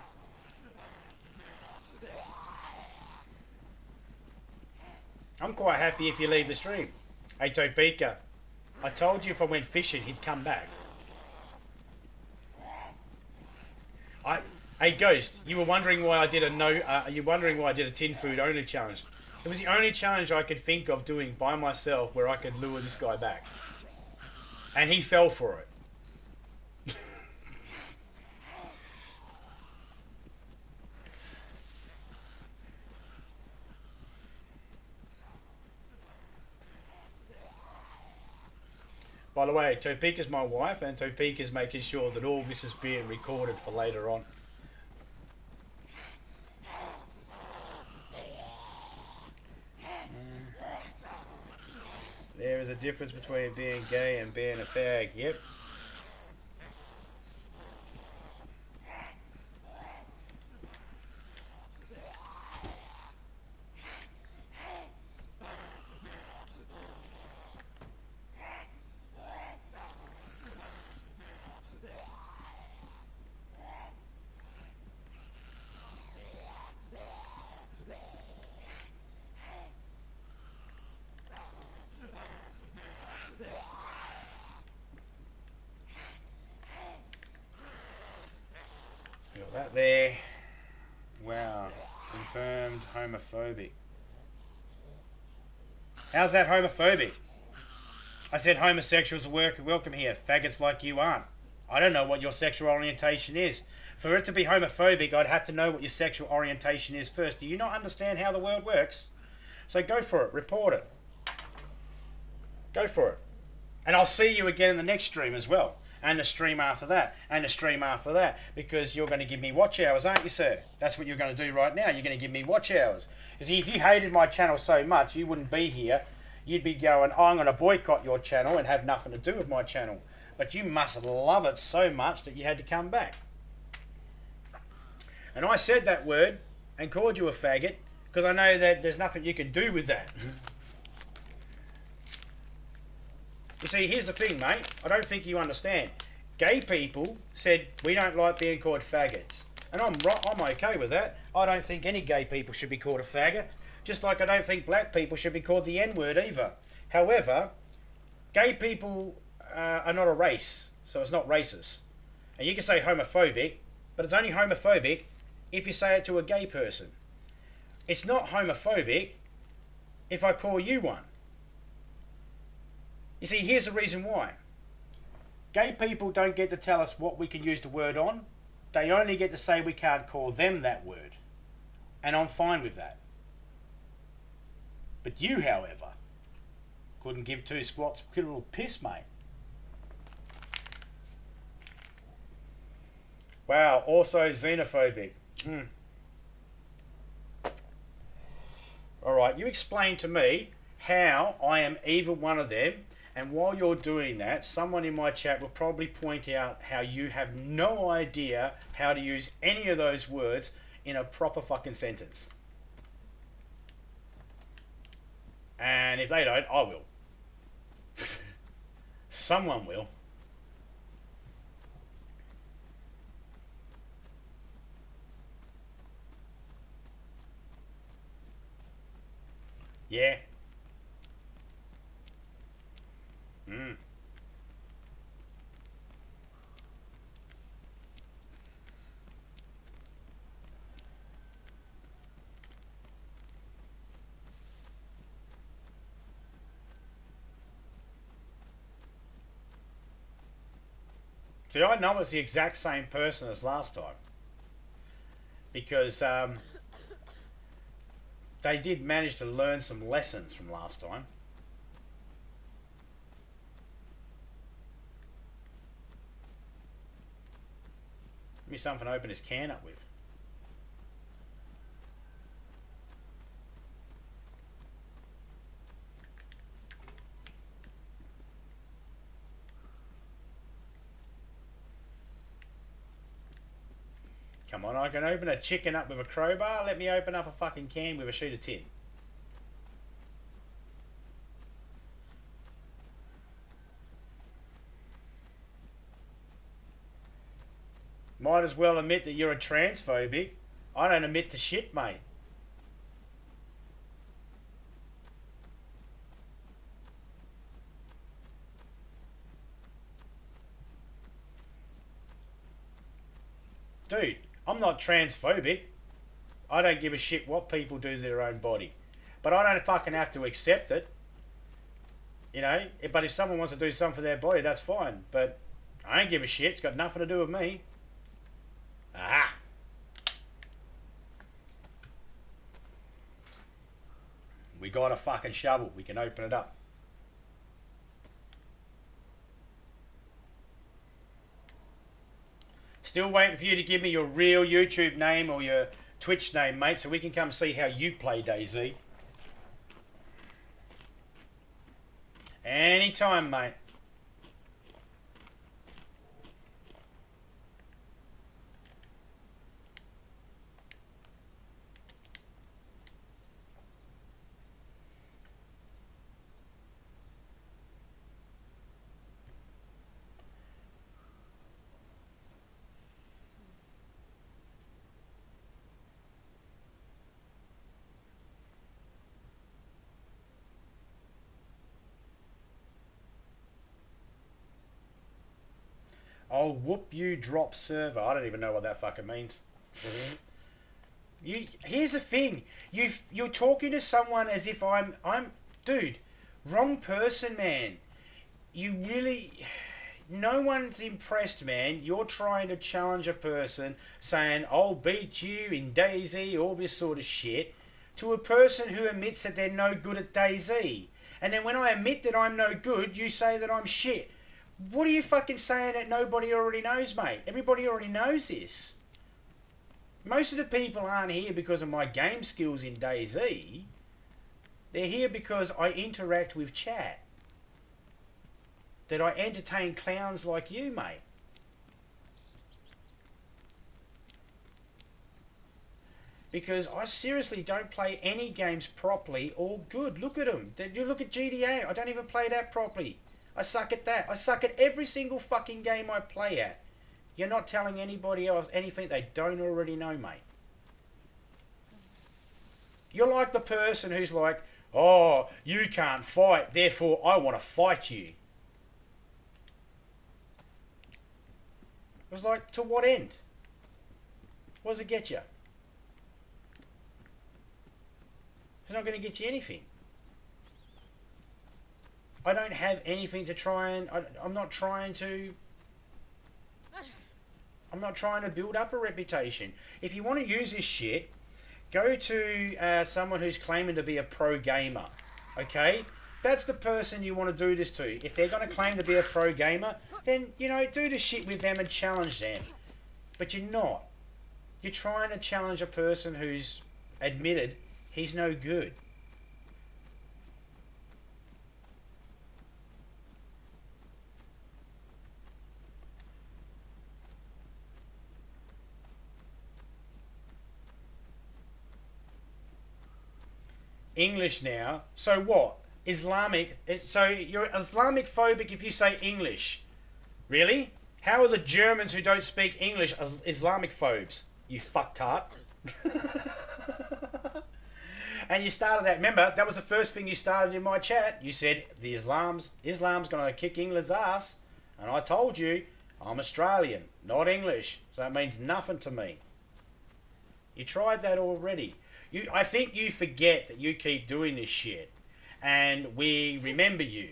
I'm quite happy if you leave the stream. Hey, Topeka, I told you if I went fishing, he'd come back. Hey Ghost, you were wondering why I did a tin food only challenge. It was the only challenge I could think of doing by myself where I could lure this guy back. And he fell for it. By the way, Topeka's my wife, and Topeka's making sure that all this is being recorded for later on. There is a difference between being gay and being a fag. Yep. That there. Wow. Confirmed homophobic. How's that homophobic? I said homosexuals are welcome here. Faggots like you aren't. I don't know what your sexual orientation is. For it to be homophobic, I'd have to know what your sexual orientation is first. Do you not understand how the world works? So go for it. Report it. Go for it. And I'll see you again in the next stream as well. And the stream after that, and the stream after that, because you're going to give me watch hours, aren't you, sir? That's what you're going to do right now. You're going to give me watch hours. You see, if you hated my channel so much, you wouldn't be here. You'd be going, I'm going to boycott your channel and have nothing to do with my channel. But you must love it so much that you had to come back. And I said that word and called you a faggot because I know that there's nothing you can do with that. You see, here's the thing, mate. I don't think you understand. Gay people said we don't like being called faggots. And I'm okay with that. I don't think any gay people should be called a faggot. Just like I don't think black people should be called the N-word either. However, gay people are not a race, so it's not racist. And you can say homophobic, but it's only homophobic if you say it to a gay person. It's not homophobic if I call you one. You see, here's the reason why. Gay people don't get to tell us what we can use the word on. They only get to say we can't call them that word. And I'm fine with that. But you, however, couldn't give two squats a little piss, mate. Wow, also xenophobic. Alright, you explain to me how I am either one of them. And while you're doing that, someone in my chat will probably point out how you have no idea how to use any of those words in a proper fucking sentence. And if they don't, I will. Someone will. Yeah. See, I know it's the exact same person as last time. Because they did manage to learn some lessons from last time. Give me something to open his can up with. Come on, I can open a chicken up with a crowbar. Let me open up a fucking can with a sheet of tin. Might as well admit that you're a transphobic. I don't admit to shit, mate. Dude, I'm not transphobic. I don't give a shit what people do to their own body. But I don't fucking have to accept it. You know, but if someone wants to do something for their body, that's fine. But I don't give a shit. It's got nothing to do with me. Aha! We got a fucking shovel. We can open it up. Still waiting for you to give me your real YouTube name or your Twitch name, mate, so we can come see how you play DayZ. Anytime, mate. I'll whoop you drop server. I don't even know what that fucking means. Here's the thing. You're talking to someone as if I'm dude, wrong person, man. You really, no one's impressed, man. You're trying to challenge a person saying, I'll beat you in DayZ, all this sort of shit, to a person who admits that they're no good at DayZ. And then when I admit that I'm no good, you say that I'm shit. What are you fucking saying that nobody already knows, mate? Everybody already knows this. Most of the people aren't here because of my game skills in DayZ. They're here because I interact with chat. That I entertain clowns like you, mate. Because I seriously don't play any games properly or good. Look at them. You look at GTA. I don't even play that properly. I suck at that. I suck at every single fucking game I play at. You're not telling anybody else anything they don't already know, mate. You're like the person who's like, oh, you can't fight, therefore I want to fight you. It was like, to what end? What does it get you? It's not going to get you anything. I don't have anything to try and... I'm not trying to build up a reputation. If you want to use this shit, go to someone who's claiming to be a pro gamer. Okay? That's the person you want to do this to. If they're going to claim to be a pro gamer, then, you know, do the shit with them and challenge them. But you're not. You're trying to challenge a person who's admitted he's no good. English now. So what? Islamic. So you're Islamic phobic if you say English. Really? How are the Germans who don't speak English Islamic phobes? You fucktard. And you started that. Remember, that was the first thing you started in my chat. You said the Islam's going to kick England's ass. And I told you, I'm Australian, not English. So it means nothing to me. You tried that already. I think you forget that you keep doing this shit, and we remember you,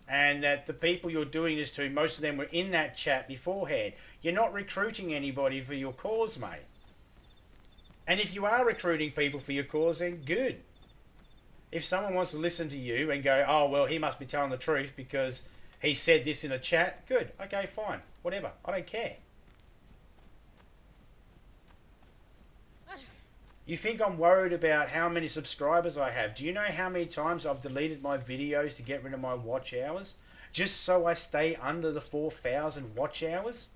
and that the people you're doing this to, most of them were in that chat beforehand. You're not recruiting anybody for your cause, mate. And if you are recruiting people for your cause, then good. If someone wants to listen to you and go, oh, well, he must be telling the truth because he said this in a chat, good. Okay, fine. Whatever. I don't care. You think I'm worried about how many subscribers I have? Do you know how many times I've deleted my videos to get rid of my watch hours? Just so I stay under the 4,000 watch hours?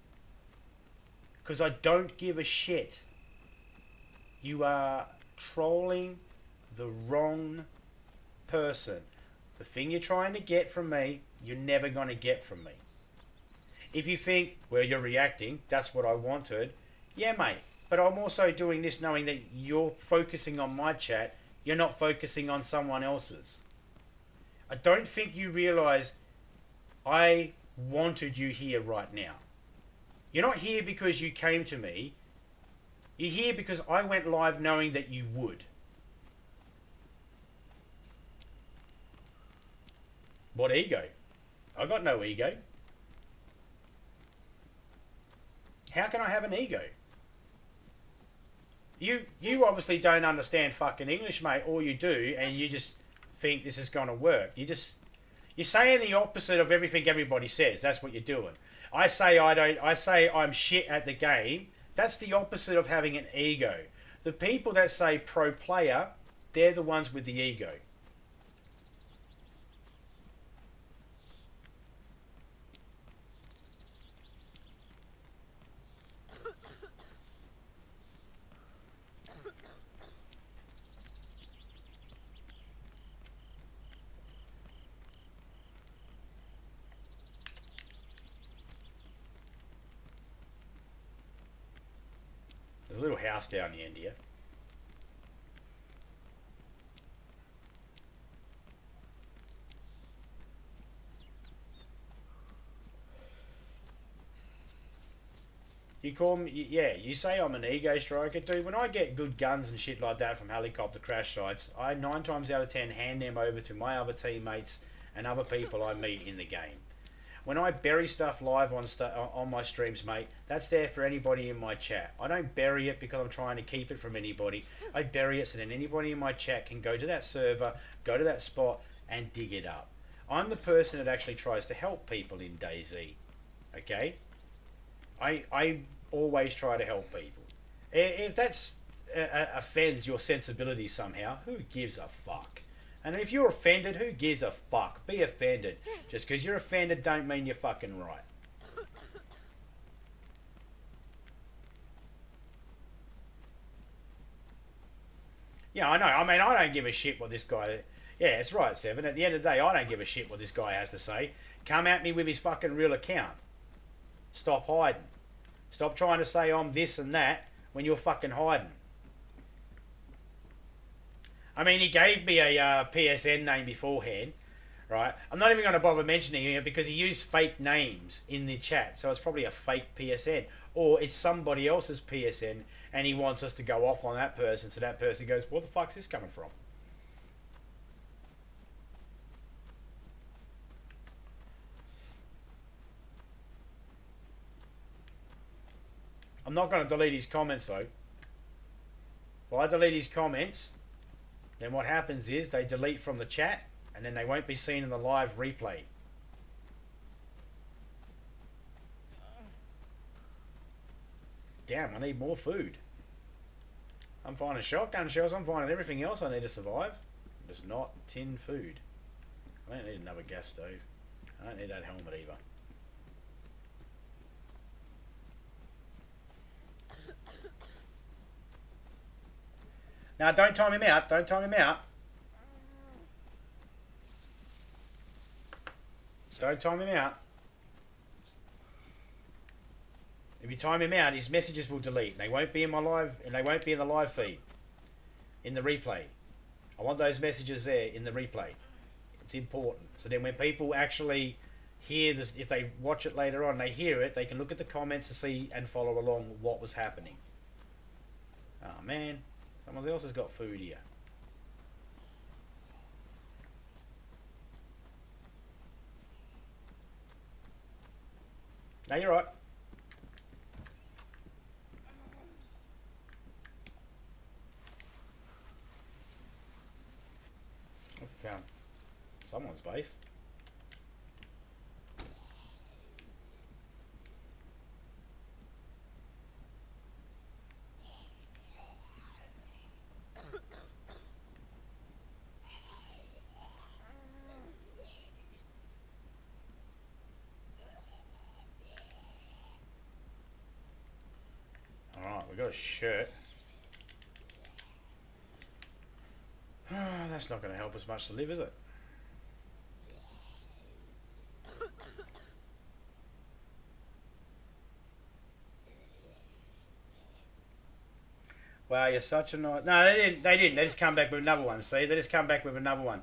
Because I don't give a shit. You are trolling the wrong person. The thing you're trying to get from me, you're never going to get from me. If you think, well, you're reacting, that's what I wanted, yeah, mate. But I'm also doing this knowing that you're focusing on my chat, you're not focusing on someone else's. I don't think you realise I wanted you here right now. You're not here because you came to me. You're here because I went live knowing that you would. What ego? I got no ego. How can I have an ego? You obviously don't understand fucking English, mate. All you do, and you just think this is going to work. You're saying the opposite of everything everybody says. That's what you're doing. I say I'm shit at the game. That's the opposite of having an ego. The people that say pro player, they're the ones with the ego. There's a little house down the end here. You call me, yeah, you say I'm an ego striker, dude. When I get good guns and shit like that from helicopter crash sites, I 9 times out of 10 hand them over to my other teammates and other people I meet in the game. When I bury stuff live on my streams, mate, that's there for anybody in my chat. I don't bury it because I'm trying to keep it from anybody. I bury it so that anybody in my chat can go to that server, go to that spot, and dig it up. I'm the person that actually tries to help people in DayZ. Okay? I always try to help people. If that offends your sensibility somehow, who gives a fuck? And if you're offended, who gives a fuck? Be offended. Just because you're offended don't mean you're fucking right. Yeah, I know. I mean, I don't give a shit what this guy... Yeah, it's right, Seven. At the end of the day, I don't give a shit what this guy has to say. Come at me with his fucking real account. Stop hiding. Stop trying to say I'm this and that when you're fucking hiding. I mean, he gave me a PSN name beforehand, right? I'm not even going to bother mentioning it because he used fake names in the chat, so it's probably a fake PSN. Or it's somebody else's PSN and he wants us to go off on that person, so that person goes, where the fuck's this coming from? I'm not going to delete his comments though. If I delete his comments, then what happens is they delete from the chat and then they won't be seen in the live replay. Damn, I need more food. I'm finding shotgun shells, I'm finding everything else I need to survive. Just not tin food. I don't need another gas stove. I don't need that helmet either. Now, don't time him out. Don't time him out. Don't time him out. If you time him out, his messages will delete. They won't be in my live, and they won't be in the live feed, in the replay. I want those messages there in the replay. It's important. So then, when people actually hear this, if they watch it later on, they hear it, they can look at the comments to see and follow along what was happening. Oh man. Someone else has got food here. No, you're right. I found someone's base. Alright, we got a shirt. That's not going to help us much to live, is it? Wow, you're such a nice... No, they didn't. They didn't. They just come back with another one. See, they just come back with another one.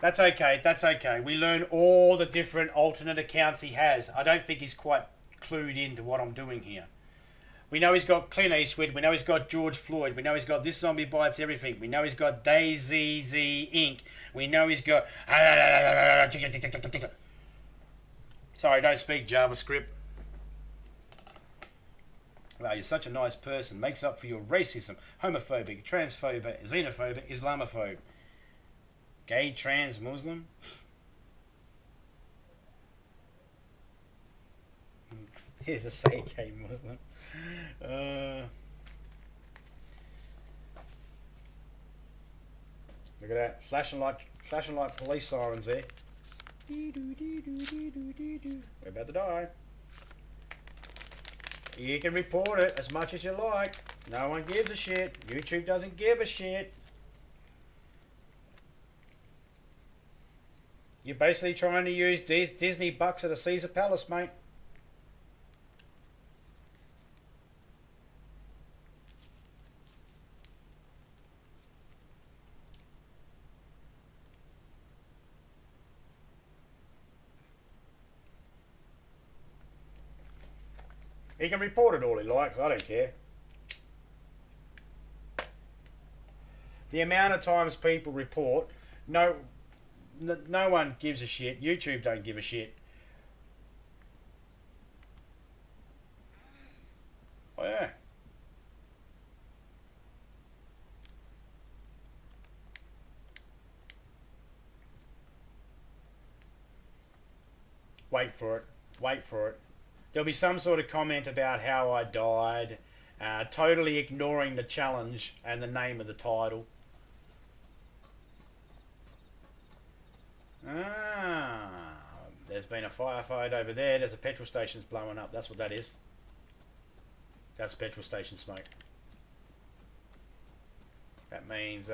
That's okay. That's okay. We learn all the different alternate accounts he has. I don't think he's quite clued into what I'm doing here. We know he's got Clint Eastwood. We know he's got George Floyd. We know he's got This Zombie Bites Everything. We know he's got DayZ Inc. We know he's got... Sorry, don't speak JavaScript. Wow, you're such a nice person. Makes up for your racism, homophobic, transphobic, xenophobic, Islamophobe. Gay, trans, Muslim. Here's a say gay Muslim. Look at that. Flashing like police sirens there. We're about to die. You can report it as much as you like. No one gives a shit. YouTube doesn't give a shit. You're basically trying to use Disney bucks at a Caesar Palace, mate. He can report it all he likes, I don't care. The amount of times people report, no one gives a shit. YouTube don't give a shit. Oh yeah. Wait for it. Wait for it. There'll be some sort of comment about how I died, totally ignoring the challenge and the name of the title. Ah, there's been a firefight over there. There's a petrol station's blowing up. That's what that is. That's petrol station smoke. That means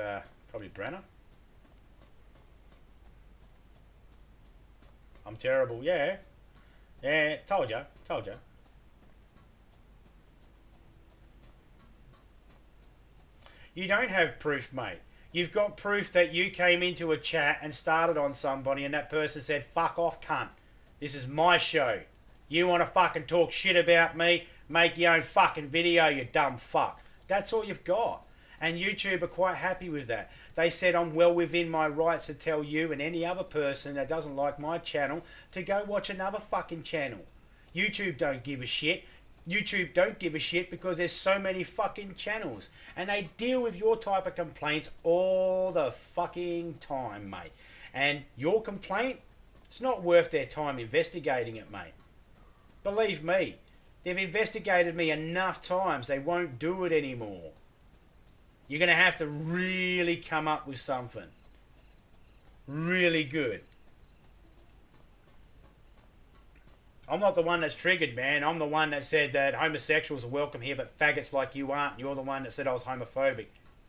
probably Brenner. I'm terrible. Yeah. Yeah, told ya. Told ya. You don't have proof, mate. You've got proof that you came into a chat and started on somebody and that person said, fuck off, cunt. This is my show. You want to fucking talk shit about me? Make your own fucking video, you dumb fuck. That's all you've got. And YouTube are quite happy with that. They said I'm well within my rights to tell you and any other person that doesn't like my channel to go watch another fucking channel. YouTube don't give a shit. YouTube don't give a shit because there's so many fucking channels. And they deal with your type of complaints all the fucking time, mate. And your complaint, it's not worth their time investigating it, mate. Believe me, they've investigated me enough times, they won't do it anymore. You're going to have to really come up with something really good. I'm not the one that's triggered, man. I'm the one that said that homosexuals are welcome here, but faggots like you aren't. You're the one that said I was homophobic.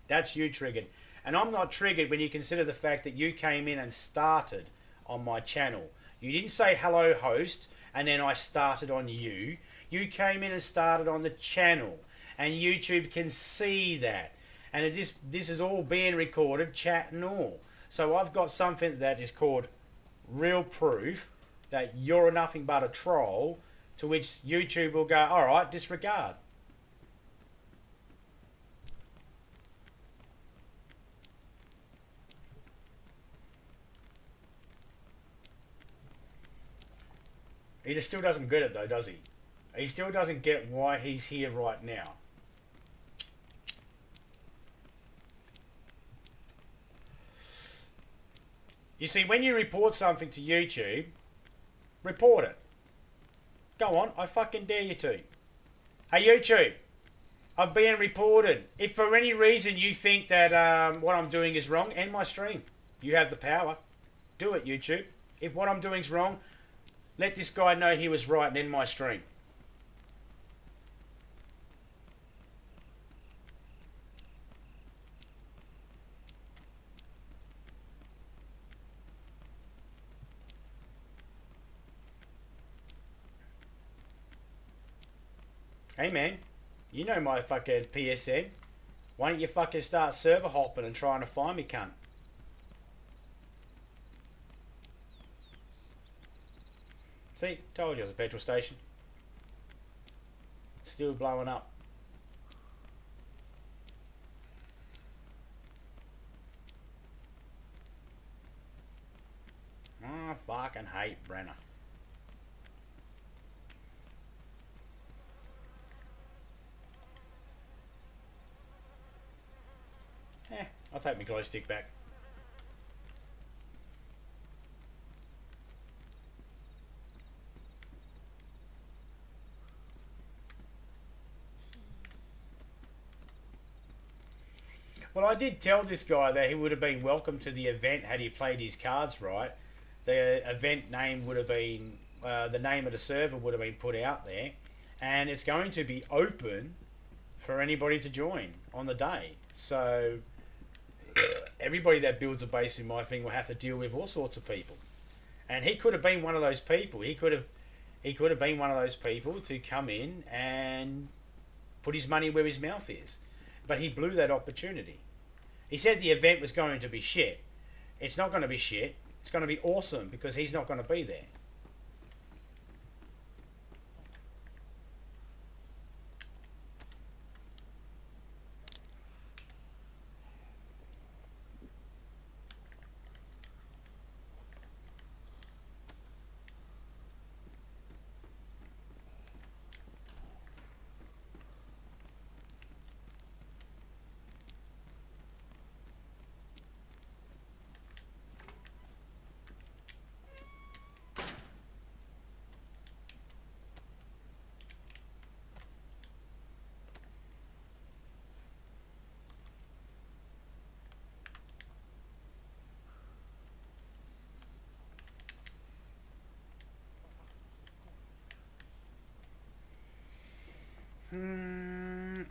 That's you triggered. And I'm not triggered when you consider the fact that you came in and started on my channel. You didn't say hello host and then I started on you. You came in and started on the channel. And YouTube can see that. And this is all being recorded, chat and all. So I've got something that is called real proof that you're nothing but a troll, to which YouTube will go, alright, disregard. He just still doesn't get it though, does he? He still doesn't get why he's here right now. You see, when you report something to YouTube, report it. Go on, I fucking dare you to. Hey YouTube, I've been reported. If for any reason you think that what I'm doing is wrong, end my stream. You have the power. Do it, YouTube. If what I'm doing is wrong, let this guy know he was right and end my stream. Hey man, you know my fucking PSN. Why don't you fucking start server hopping and trying to find me, cunt? See, told you it was a petrol station. Still blowing up. I fucking hate Brenner. I'll take my glow stick back. Well, I did tell this guy that he would have been welcome to the event had he played his cards right. The event name would have been, the name of the server would have been put out there, and it's going to be open for anybody to join on the day. So everybody that builds a base in my thing will have to deal with all sorts of people. And he could have been one of those people. He could have been one of those people to come in and put his money where his mouth is. But he blew that opportunity. He said the event was going to be shit. It's not going to be shit. It's going to be awesome because he's not going to be there.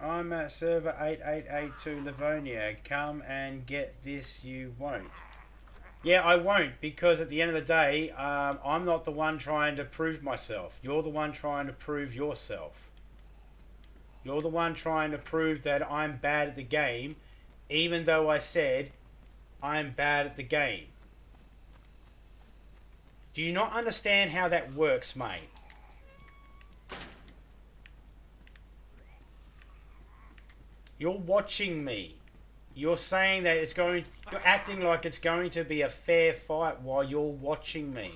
I'm at server 8882 Livonia. Come and get this, you won't. Yeah, I won't, because at the end of the day, I'm not the one trying to prove myself. You're the one trying to prove yourself. You're the one trying to prove that I'm bad at the game, even though I said I'm bad at the game. Do you not understand how that works, mate? You're watching me. You're saying that you're acting like it's going to be a fair fight while you're watching me.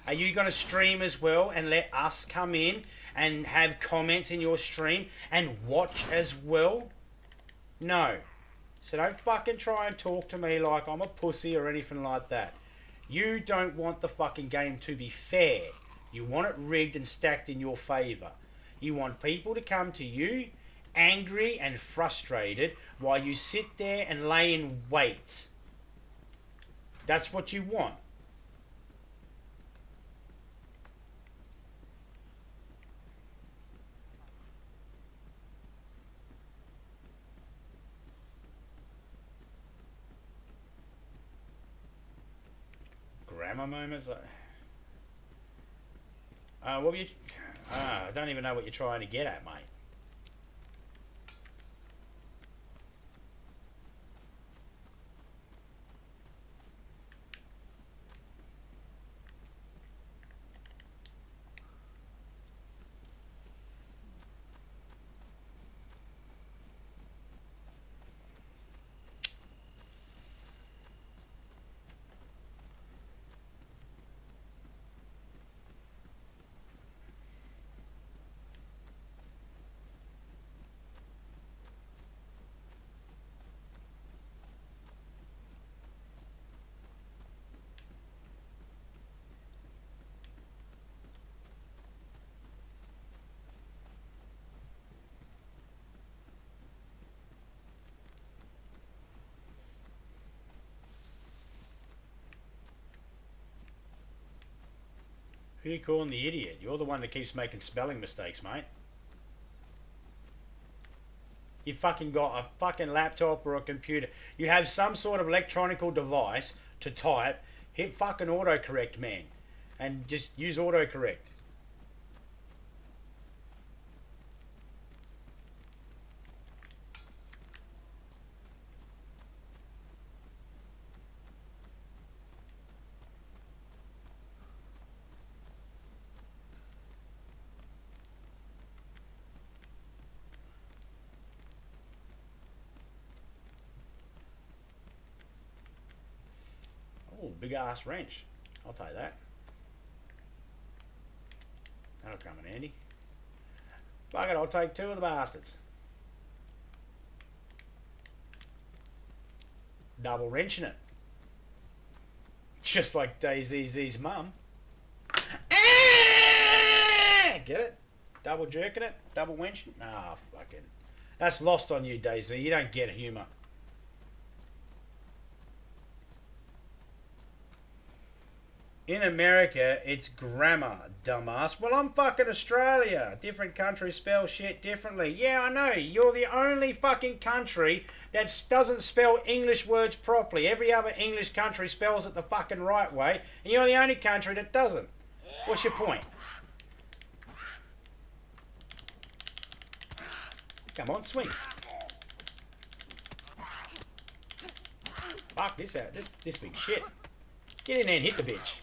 Are you going to stream as well and let us come in and have comments in your stream and watch as well? No. So don't fucking try and talk to me like I'm a pussy or anything like that. You don't want the fucking game to be fair. You want it rigged and stacked in your favour. You want people to come to you angry and frustrated while you sit there and lay in wait. That's what you want. Grammar moments? What were you... I don't even know what you're trying to get at, mate. Who are you calling the idiot? You're the one that keeps making spelling mistakes, mate. You fucking got a fucking laptop or a computer. You have some sort of electronical device to type. Hit fucking autocorrect, man. And just use autocorrect. Oh, big ass wrench. I'll take that. That'll come in handy. Fuck it, I'll take 2 of the bastards. Double wrenching it. Just like DayZ's mum. Get it? Double jerking it? Double wrenching? Ah, fucking. That's lost on you, DayZ. You don't get humour. In America, it's grammar, dumbass. Well, I'm fucking Australia. Different countries spell shit differently. Yeah, I know. You're the only fucking country that doesn't spell English words properly. Every other English country spells it the fucking right way, and you're the only country that doesn't. What's your point? Come on, swing. Fuck this out. This big shit. Get in there and hit the bitch.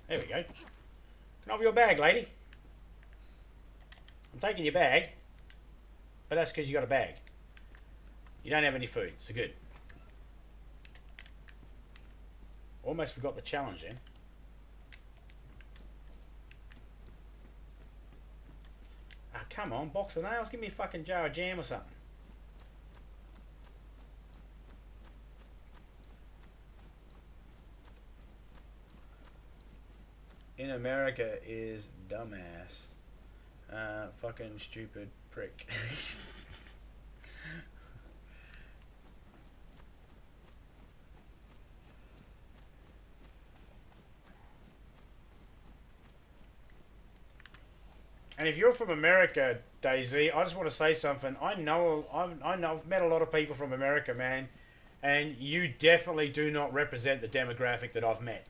There we go. Can I have your bag, lady? I'm taking your bag. But that's because you got a bag. You don't have any food, so good. Almost forgot the challenge then. Ah, come on, box of nails. Give me a fucking jar of jam or something. In America is dumbass. Fucking stupid prick. And if you're from America, DayZ, I just want to say something. I've met a lot of people from America, man, and you definitely do not represent the demographic that I've met.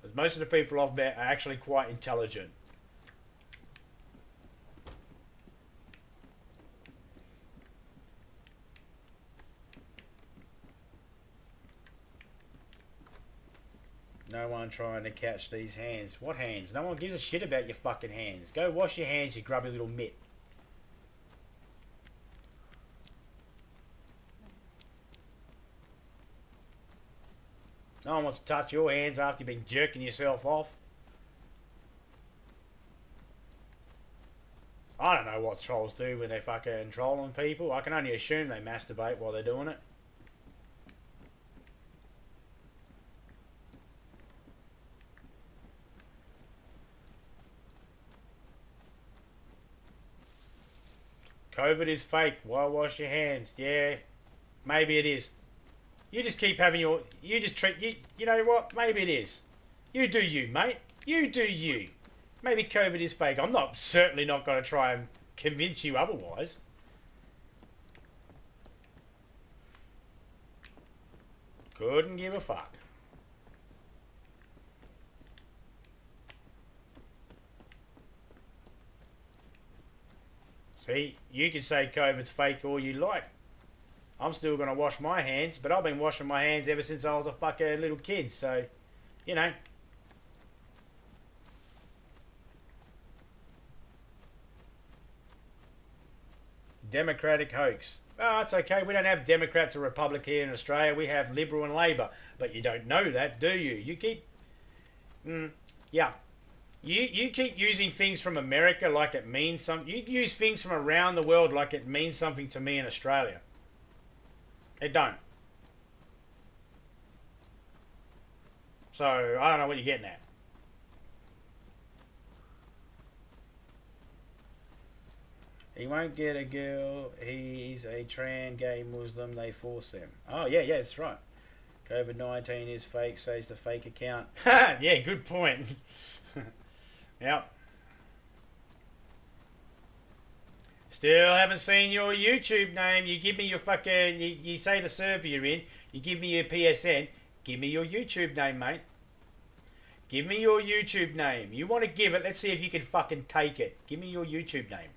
Because most of the people I've met are actually quite intelligent. No one trying to catch these hands. What hands? No one gives a shit about your fucking hands. Go wash your hands, you grubby little mitt. No one wants to touch your hands after you've been jerking yourself off. I don't know what trolls do when they're fucking trolling people. I can only assume they masturbate while they're doing it. COVID is fake. Why wash your hands? Yeah, maybe it is. You just keep having your... You just treat... You know what? Maybe it is. You do you, mate. You do you. Maybe COVID is fake. I'm certainly not going to try and convince you otherwise. Couldn't give a fuck. See, you can say COVID's fake all you like. I'm still going to wash my hands, but I've been washing my hands ever since I was a fucking little kid, so, you know. Democratic hoax. Oh, it's okay. We don't have Democrats or Republic here in Australia. We have Liberal and Labor. But you don't know that, do you? You keep... yeah. You keep using things from America like it means something. You use things from around the world like it means something to me in Australia. It don't. So, I don't know what you're getting at. He won't get a girl. He's a trans gay Muslim. They force him. Oh, yeah, that's right. COVID-19 is fake, says the fake account. Yeah, good point. Yep. Still haven't seen your YouTube name. You give me your fucking... You say the server you're in. You give me your PSN. Give me your YouTube name, mate. Give me your YouTube name. You want to give it, let's see if you can fucking take it. Give me your YouTube name.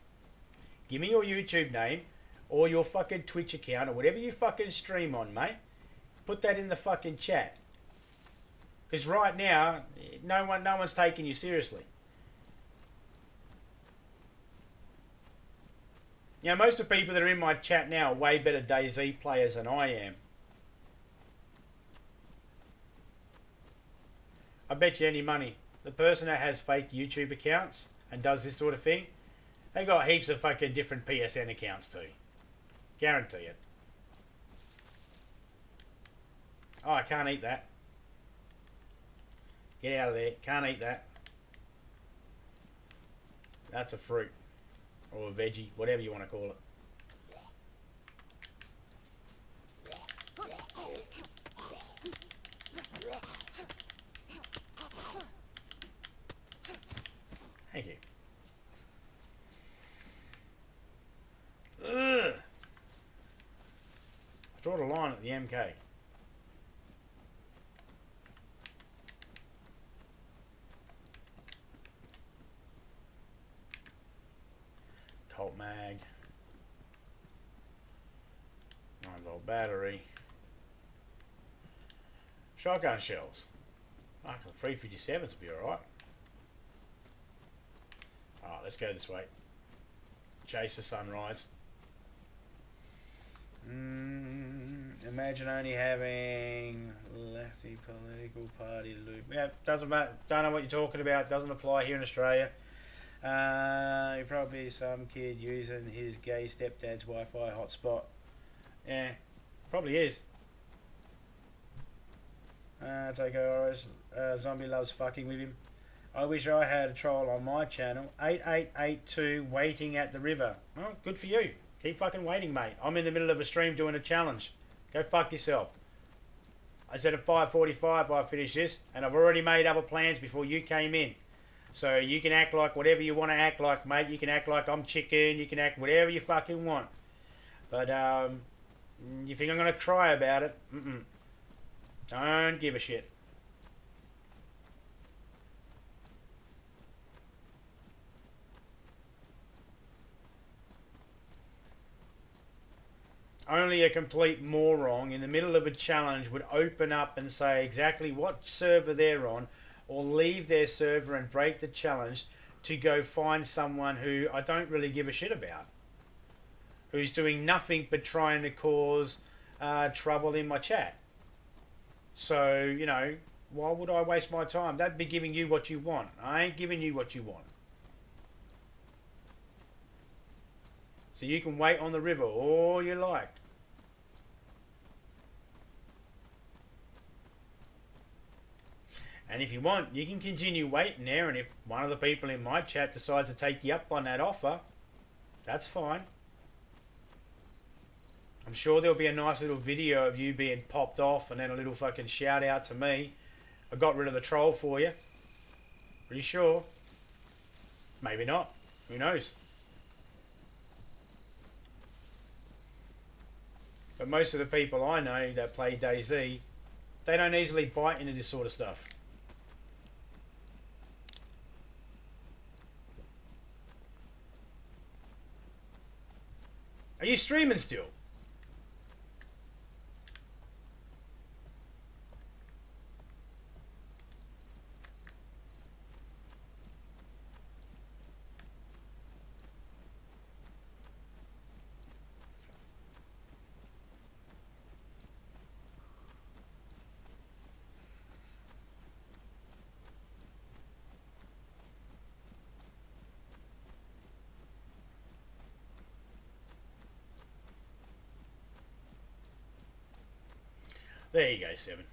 Give me your YouTube name or your fucking Twitch account or whatever you fucking stream on, mate. Put that in the fucking chat. Because right now, no one's taking you seriously. You know, most of the people that are in my chat now are way better DayZ players than I am. I bet you any money, the person that has fake YouTube accounts and does this sort of thing, they got heaps of fucking different PSN accounts too. Guarantee it. Oh, I can't eat that. Get out of there. Can't eat that. That's a fruit. Or a veggie, whatever you want to call it. Thank you. Ugh. I draw the line at the MK. Colt mag. 9-volt battery. Shotgun shells. Fucking 357s would be alright. Alright, let's go this way. Chase the sunrise. Imagine only having lefty political party loop. Yeah, doesn't matter. Don't know what you're talking about. Doesn't apply here in Australia. Probably some kid using his gay stepdad's Wi-Fi hotspot. Yeah, probably is. Take Oris. Zombie loves fucking with him. I wish I had a troll on my channel. 8882 waiting at the river. Oh, good for you. Keep fucking waiting, mate. I'm in the middle of a stream doing a challenge. Go fuck yourself. I said at 5:45 I finish this, and I've already made other plans before you came in. So you can act like whatever you want to act like, mate. You can act like I'm chicken. You can act whatever you fucking want. But you think I'm going to cry about it? Don't give a shit. Only a complete moron in the middle of a challenge would open up and say exactly what server they're on, or leave their server and break the challenge to go find someone who I don't really give a shit about, who's doing nothing but trying to cause trouble in my chat. So, you know, why would I waste my time? That'd be giving you what you want. I ain't giving you what you want. So you can wait on the river all you like. And if you want, you can continue waiting there, and if one of the people in my chat decides to take you up on that offer, that's fine. I'm sure there'll be a nice little video of you being popped off and then a little fucking shout out to me. I got rid of the troll for you. Pretty sure. Maybe not. Who knows? But most of the people I know that play DayZ, they don't easily bite into this sort of stuff. Are you streaming still? There you go, 7.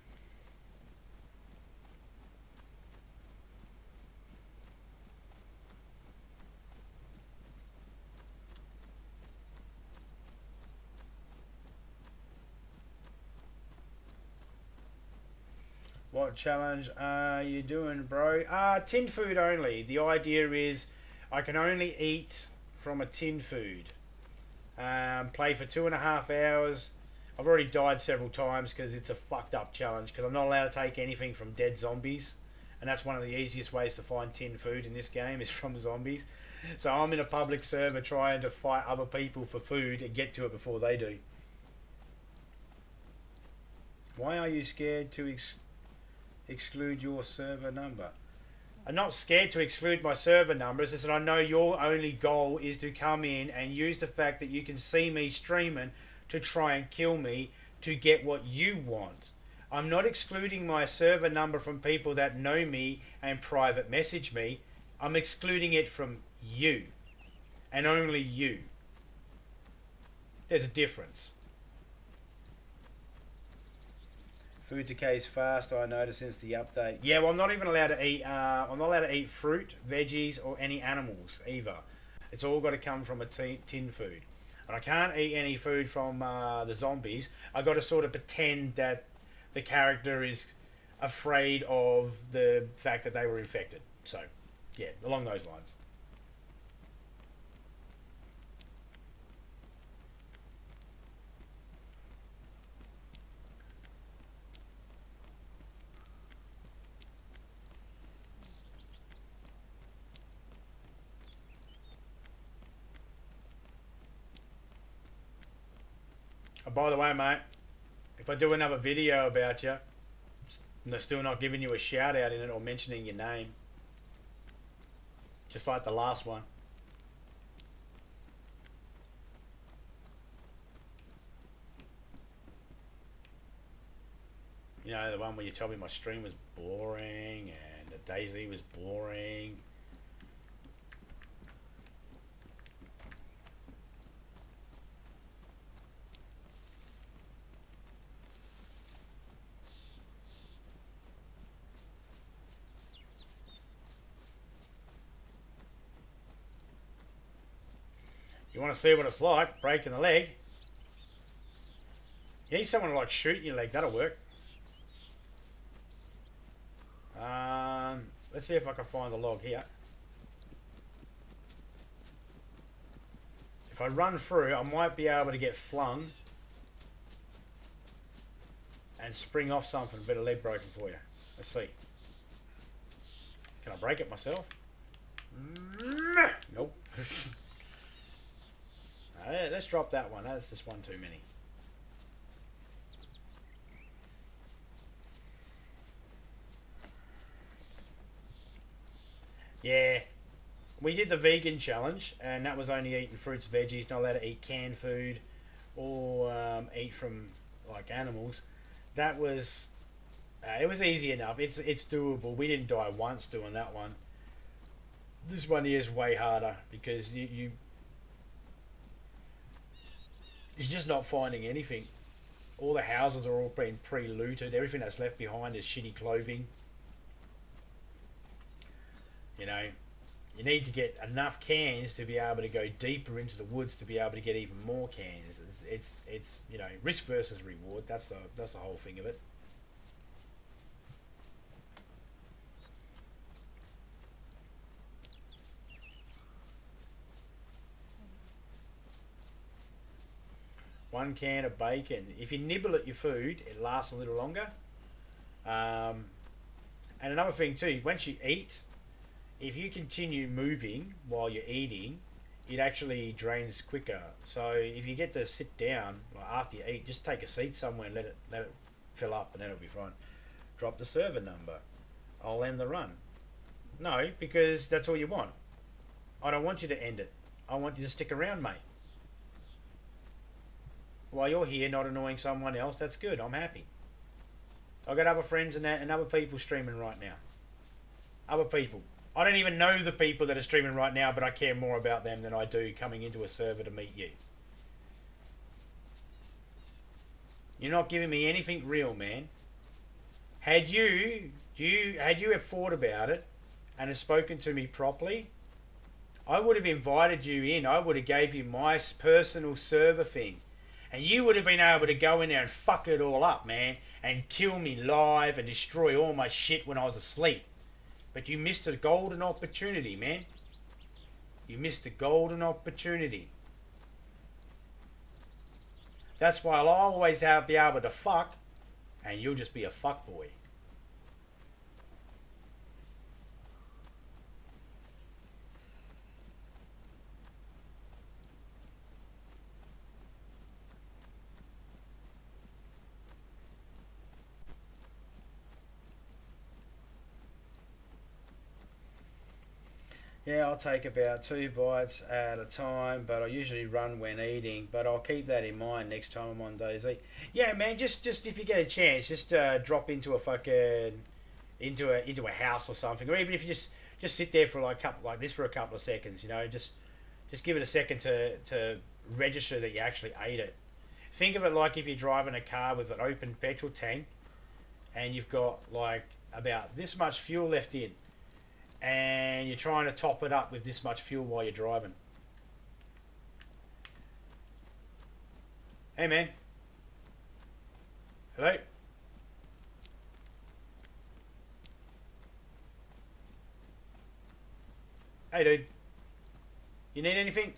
What challenge are you doing, bro? Tin food only. The idea is I can only eat from a tin food. Play for 2.5 hours. I've already died several times because it's a fucked up challenge because I'm not allowed to take anything from dead zombies. And that's one of the easiest ways to find tin food in this game is from zombies. So I'm in a public server trying to fight other people for food and get to it before they do. Why are you scared to exclude your server number? I'm not scared to exclude my server number. It's just that I know your only goal is to come in and use the fact that you can see me streaming to try and kill me to get what you want. I'm not excluding my server number from people that know me and private message me. I'm excluding it from you and only you. There's a difference. Food decays fast, I noticed since the update. Yeah, well, I'm not even allowed to eat. I'm not allowed to eat fruit, veggies, or any animals either. It's all got to come from a tin food, and I can't eat any food from the zombies. I got to sort of pretend that the character is afraid of the fact that they were infected. So, yeah, along those lines. Oh, by the way, mate, if I do another video about you, and they're still not giving you a shout out in it or mentioning your name, just like the last one. You know, the one where you told me my stream was boring and the DayZ was boring. You want to see what it's like, breaking the leg? You need someone to like shoot your leg, that'll work. Let's see if I can find the log here. If I run through, I might be able to get flung and spring off something, a bit of leg broken for you. Let's see. Can I break it myself? Nope. Let's drop that one. That's just one too many. Yeah, we did the vegan challenge, and that was only eating fruits, veggies, not allowed to eat canned food or eat from like animals. That was it was easy enough. It's doable. We didn't die once doing that one. This one here is way harder because you're just not finding anything. All the houses are all being pre-looted. Everything that's left behind is shitty clothing. You know, you need to get enough cans to be able to go deeper into the woods to be able to get even more cans. It's you know, risk versus reward. That's the whole thing of it. One can of bacon. If you nibble at your food, it lasts a little longer. And another thing too, once you eat, if you continue moving while you're eating, it actually drains quicker. So if you get to sit down like after you eat, just take a seat somewhere and let it fill up, and then it'll be fine. Drop the server number. I'll end the run. No, because that's all you want. I don't want you to end it. I want you to stick around, mate. While you're here, not annoying someone else, that's good. I'm happy. I've got other friends and that, and other people streaming right now. Other people. I don't even know the people that are streaming right now, but I care more about them than I do coming into a server to meet you. You're not giving me anything real, man. Had you have thought about it and have spoken to me properly, I would have invited you in. I would have gave you my personal server thing. And you would have been able to go in there and fuck it all up, man, and kill me live and destroy all my shit when I was asleep. But you missed a golden opportunity, man. You missed a golden opportunity. That's why I'll always be able to fuck, and you'll just be a fuck boy. Yeah, I'll take about 2 bites at a time, but I usually run when eating. But I'll keep that in mind next time I'm on DayZ. Yeah, man, just if you get a chance, just drop into a fucking into a house or something, or even if you just sit there for like this for a couple of seconds, you know, just give it a second to register that you actually ate it. Think of it like if you're driving a car with an open petrol tank, and you've got like about this much fuel left in, and you're trying to top it up with this much fuel while you're driving. Hey, man. Hello? Hey, dude. You need anything?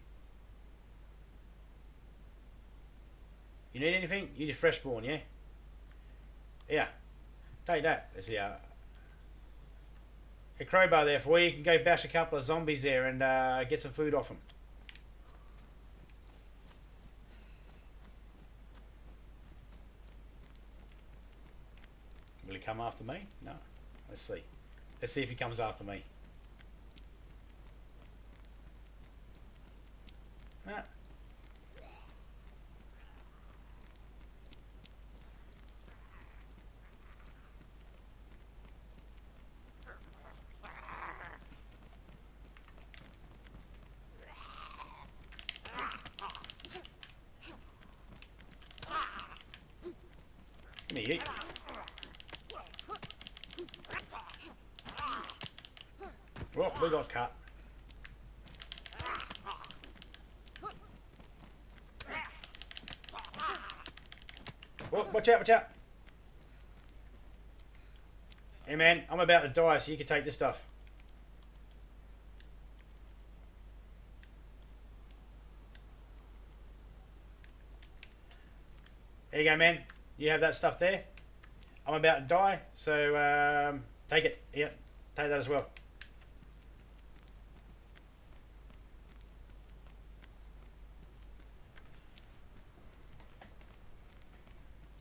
You need anything? You're just fresh born, yeah? Yeah. Take that. There's a crowbar there for you. You can go bash a couple of zombies there and get some food off them. Will he come after me? No. Let's see. Let's see if he comes after me. Nah. Give me eat. Oh, we got cut. Oh, watch out, watch out. Hey man, I'm about to die, so you can take this stuff. There you go, man. You have that stuff there. I'm about to die, so take it. Yeah, take that as well.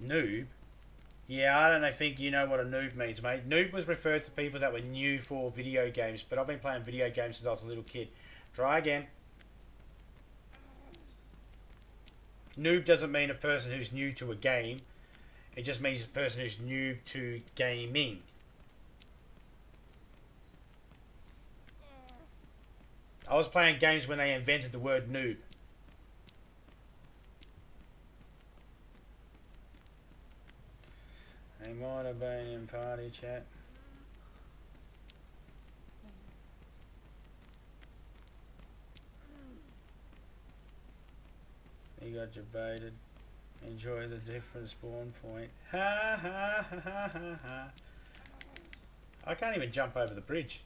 Noob? Yeah, I don't think you know what a noob means, mate. Noob was referred to people that were new for video games, but I've been playing video games since I was a little kid. Try again. Noob doesn't mean a person who's new to a game. It just means a person who's new to gaming. I was playing games when they invented the word noob. They might have been in party chat. You got your baited. Enjoy the different spawn point. Ha ha ha ha ha ha. I can't even jump over the bridge.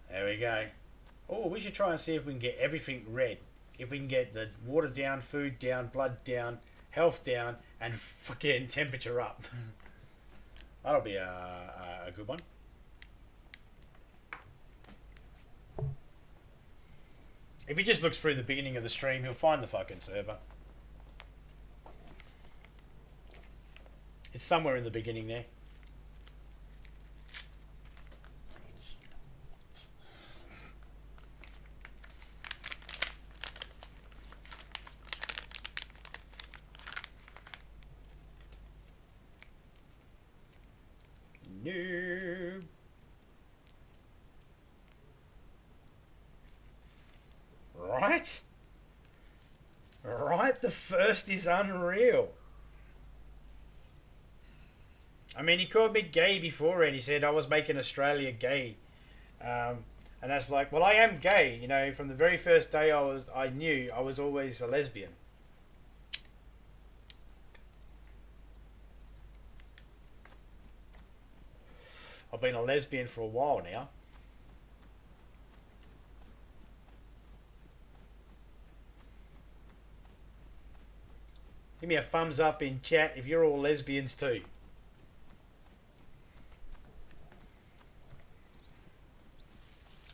There we go. Oh, we should try and see if we can get everything red. If we can get the water down, food down, blood down, health down, and fucking temperature up. That'll be a good one. If he just looks through the beginning of the stream, he'll find the fucking server. It's somewhere in the beginning there. Noob. Right? Right, the first is unreal. I mean, he called me gay before, and he said I was making Australia gay. And that's like, well, I am gay. You know, from the very first day I knew I was always a lesbian. I've been a lesbian for a while now. Give me a thumbs up in chat if you're all lesbians too.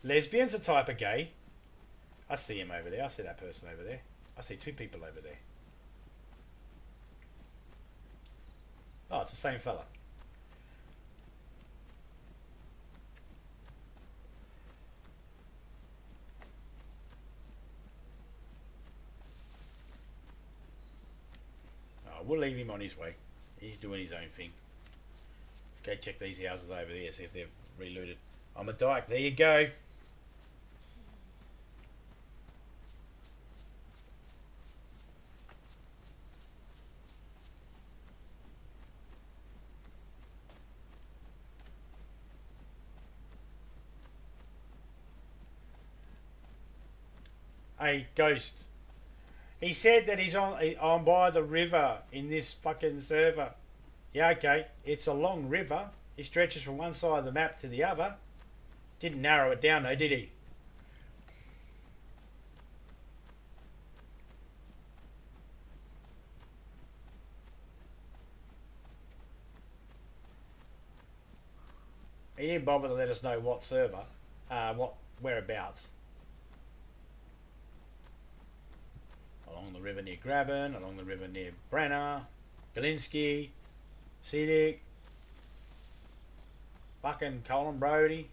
Lesbian's a type of gay. I see him over there. I see that person over there. I see two people over there. Oh, it's the same fella. Oh, we'll leave him on his way. He's doing his own thing. Let's go check these houses over there, see if they've relooted. I'm a dyke. There you go. Hey, Ghost. He said that he's on by the river in this fucking server. Yeah, okay. It's a long river. It stretches from one side of the map to the other. Didn't narrow it down though, did he? He didn't bother to let us know what server, whereabouts. Along the river near Graben, along the river near Brenner, Galinsky, Cidic, fucking Colin Brody.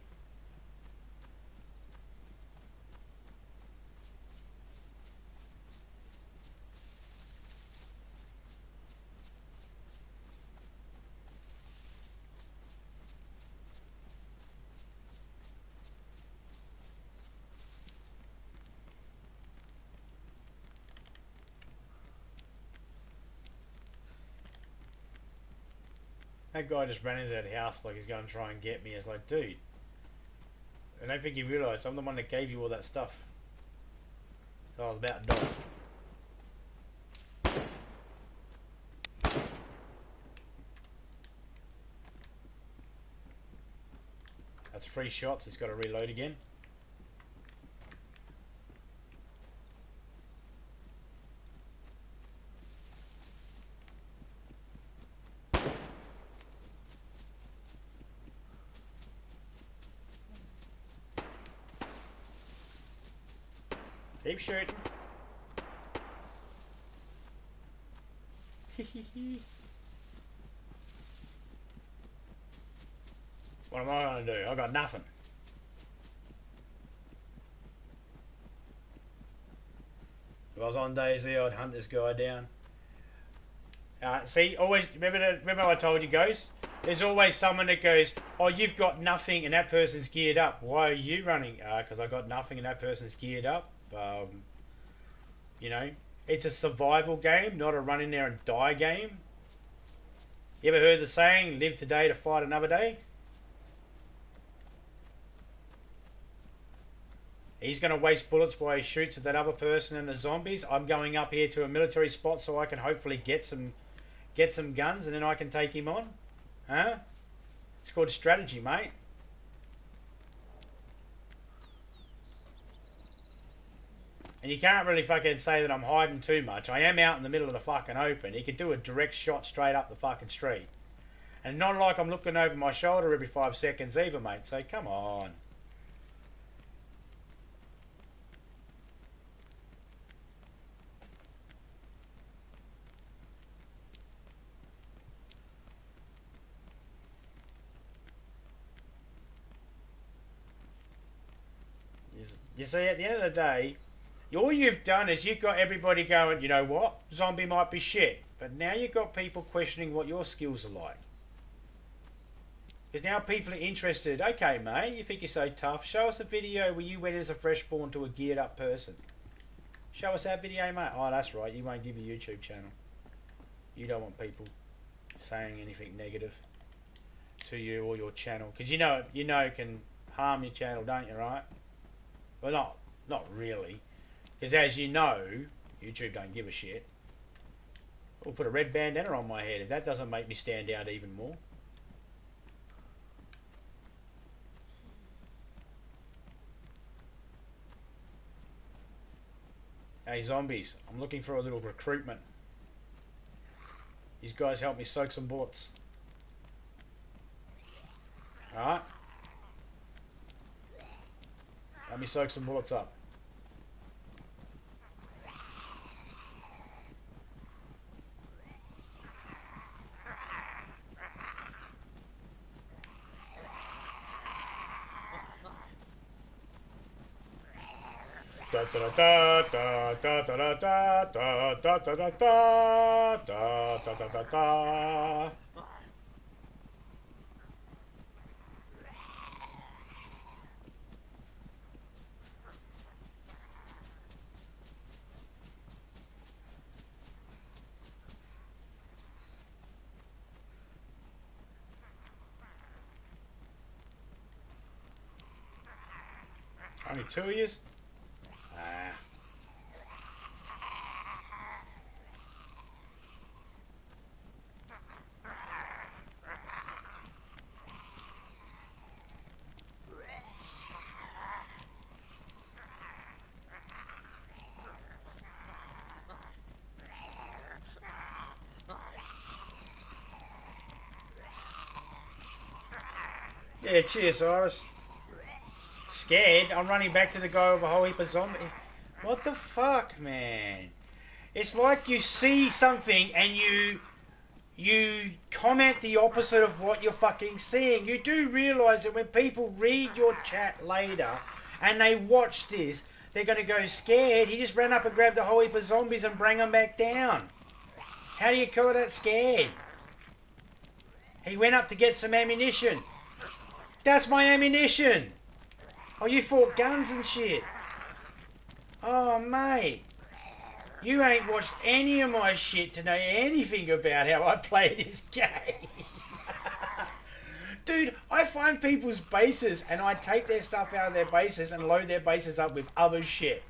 That guy just ran into that house like he's going to try and get me. It's like, dude, I don't think you realise I'm the one that gave you all that stuff. So I was about to die. That's 3 shots. He's got to reload again. Keep shooting. What am I going to do? I got nothing. If I was on DayZ, I'd hunt this guy down. See, always remember I told you, Ghost. There's always someone that goes, "Oh, you've got nothing, and that person's geared up. Why are you running?" Because I got nothing, and that person's geared up. You know, it's a survival game, not a run in there and die game. You ever heard the saying, "Live today to fight another day"? He's going to waste bullets while he shoots at that other person and the zombies. I'm going up here to a military spot so I can hopefully get some guns and then I can take him on. Huh? It's called strategy, mate. And you can't really fucking say that I'm hiding too much. I am out in the middle of the fucking open. He could do a direct shot straight up the fucking street. And not like I'm looking over my shoulder every 5 seconds either, mate. So come on. You see, at the end of the day, all you've done is you've got everybody going, you know what, zombie might be shit. But now you've got people questioning what your skills are like. Because now people are interested. Okay, mate, you think you're so tough. Show us a video where you went as a freshborn to a geared up person. Show us that video, mate. Oh, that's right. You won't give your YouTube channel. You don't want people saying anything negative to you or your channel, because you know it can harm your channel, don't you? Right? Well, not really, because as you know, YouTube don't give a shit. We'll put a red bandana on my head if that doesn't make me stand out even more. Hey zombies, I'm looking for a little recruitment. These guys help me soak some bullets. Alright? Let me soak some bullets up. Da da da da da da da da da da da da da da da da da. Only two of yous? Ah. Yeah, cheers, Cyrus. Scared? I'm running back to the guy with a whole heap of zombies. What the fuck, man? It's like you see something and you comment the opposite of what you're fucking seeing. You do realise that when people read your chat later and they watch this, they're going to go scared. He just ran up and grabbed a whole heap of zombies and bring them back down. How do you call that scared? He went up to get some ammunition. That's my ammunition. Oh, you fought guns and shit. Oh, mate. You ain't watched any of my shit to know anything about how I play this game. Dude, I find people's bases and I take their stuff out of their bases and load their bases up with other shit.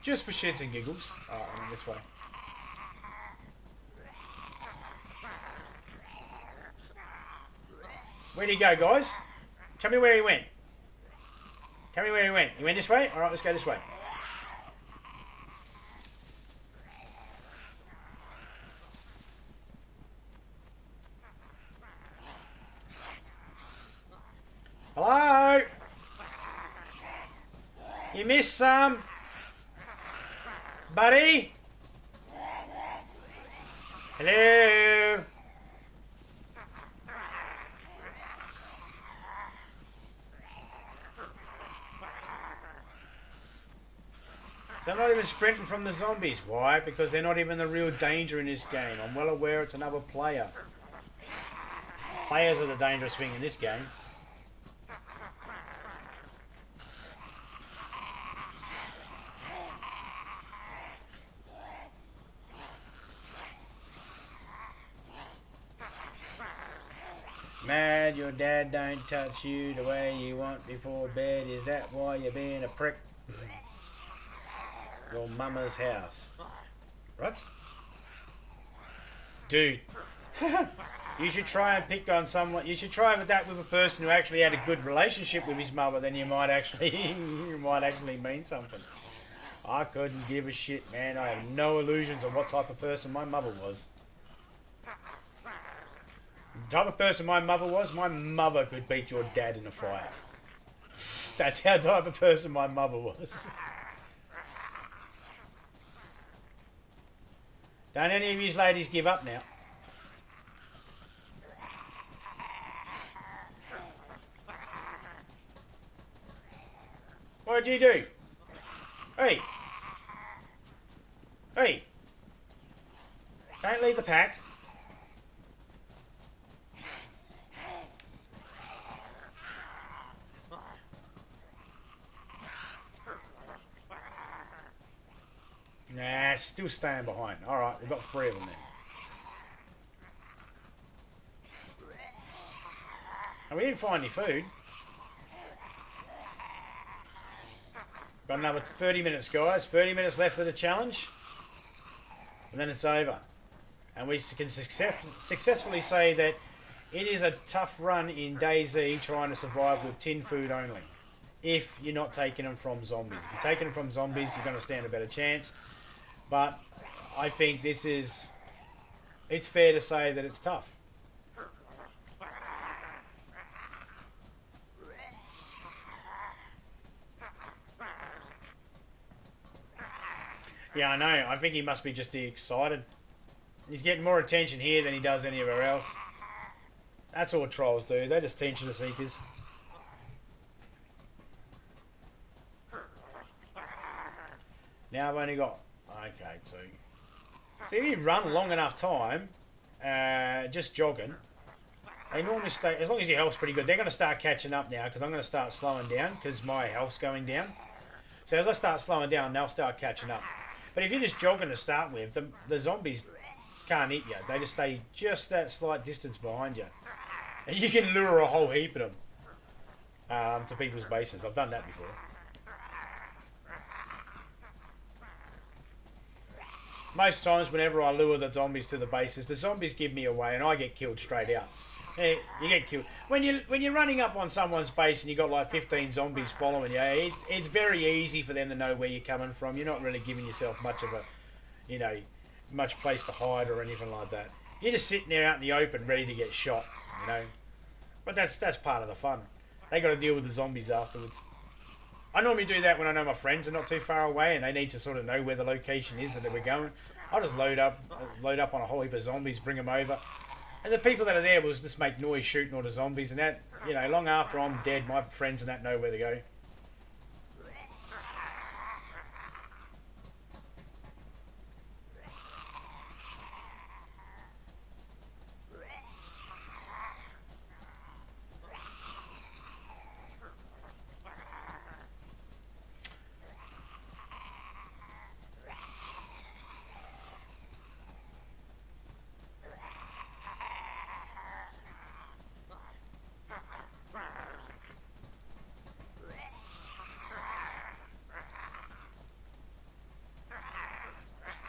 Just for shits and giggles. Alright, I'm this way. Where'd he go, guys? Tell me where he went. Tell me where he went. He went this way? Alright, let's go this way. Hello? You missed some? Buddy? Hello? They're not even sprinting from the zombies. Why? Because they're not even the real danger in this game. I'm well aware it's another player. Players are the dangerous thing in this game. Mad your dad don't touch you the way you want before bed. Is that why you're being a prick? Your mama's house. What? Dude. You should try and pick on someone. You should try with that with a person who actually had a good relationship with his mother. Then you might actually, you might actually mean something. I couldn't give a shit, man. I have no illusions of what type of person my mother was. The type of person my mother could beat your dad in a fight. That's how type of person my mother was. Don't any of you ladies give up now. What'd you do? Hey! Hey! Don't leave the pack. Nah, still staying behind. Alright, we've got 3 of them then. And we didn't find any food. Got another 30 minutes, guys. 30 minutes left of the challenge. And then it's over. And we can successfully say that it is a tough run in DayZ trying to survive with tin food only. If you're not taking them from zombies. If you're taking them from zombies, you're going to stand a better chance. But I think this is... It's fair to say that it's tough. Yeah, I know. I think he must be just excited. He's getting more attention here than he does anywhere else. That's all trolls do. They're just attention seekers. Now I've only got... Okay, 2. See, if you run long enough time, just jogging, they normally stay... As long as your health's pretty good, they're going to start catching up now, because I'm going to start slowing down, because my health's going down. So as I start slowing down, they'll start catching up. But if you're just jogging to start with, the zombies can't hit you. They just stay just that slight distance behind you. And you can lure a whole heap of them to people's bases. I've done that before. Most times whenever I lure the zombies to the bases, the zombies give me away and I get killed straight out. You get killed. When you're running up on someone's base and you've got like 15 zombies following you, it's very easy for them to know where you're coming from. You're not really giving yourself much of a, much place to hide or anything like that. You're just sitting there out in the open ready to get shot, But that's part of the fun. They got to deal with the zombies afterwards. I normally do that when I know my friends are not too far away and they need to sort of know where the location is that we're going. I'll just load up on a whole heap of zombies, bring them over. And the people that are there will just make noise shooting all the zombies and that, long after I'm dead, my friends and that know where to go.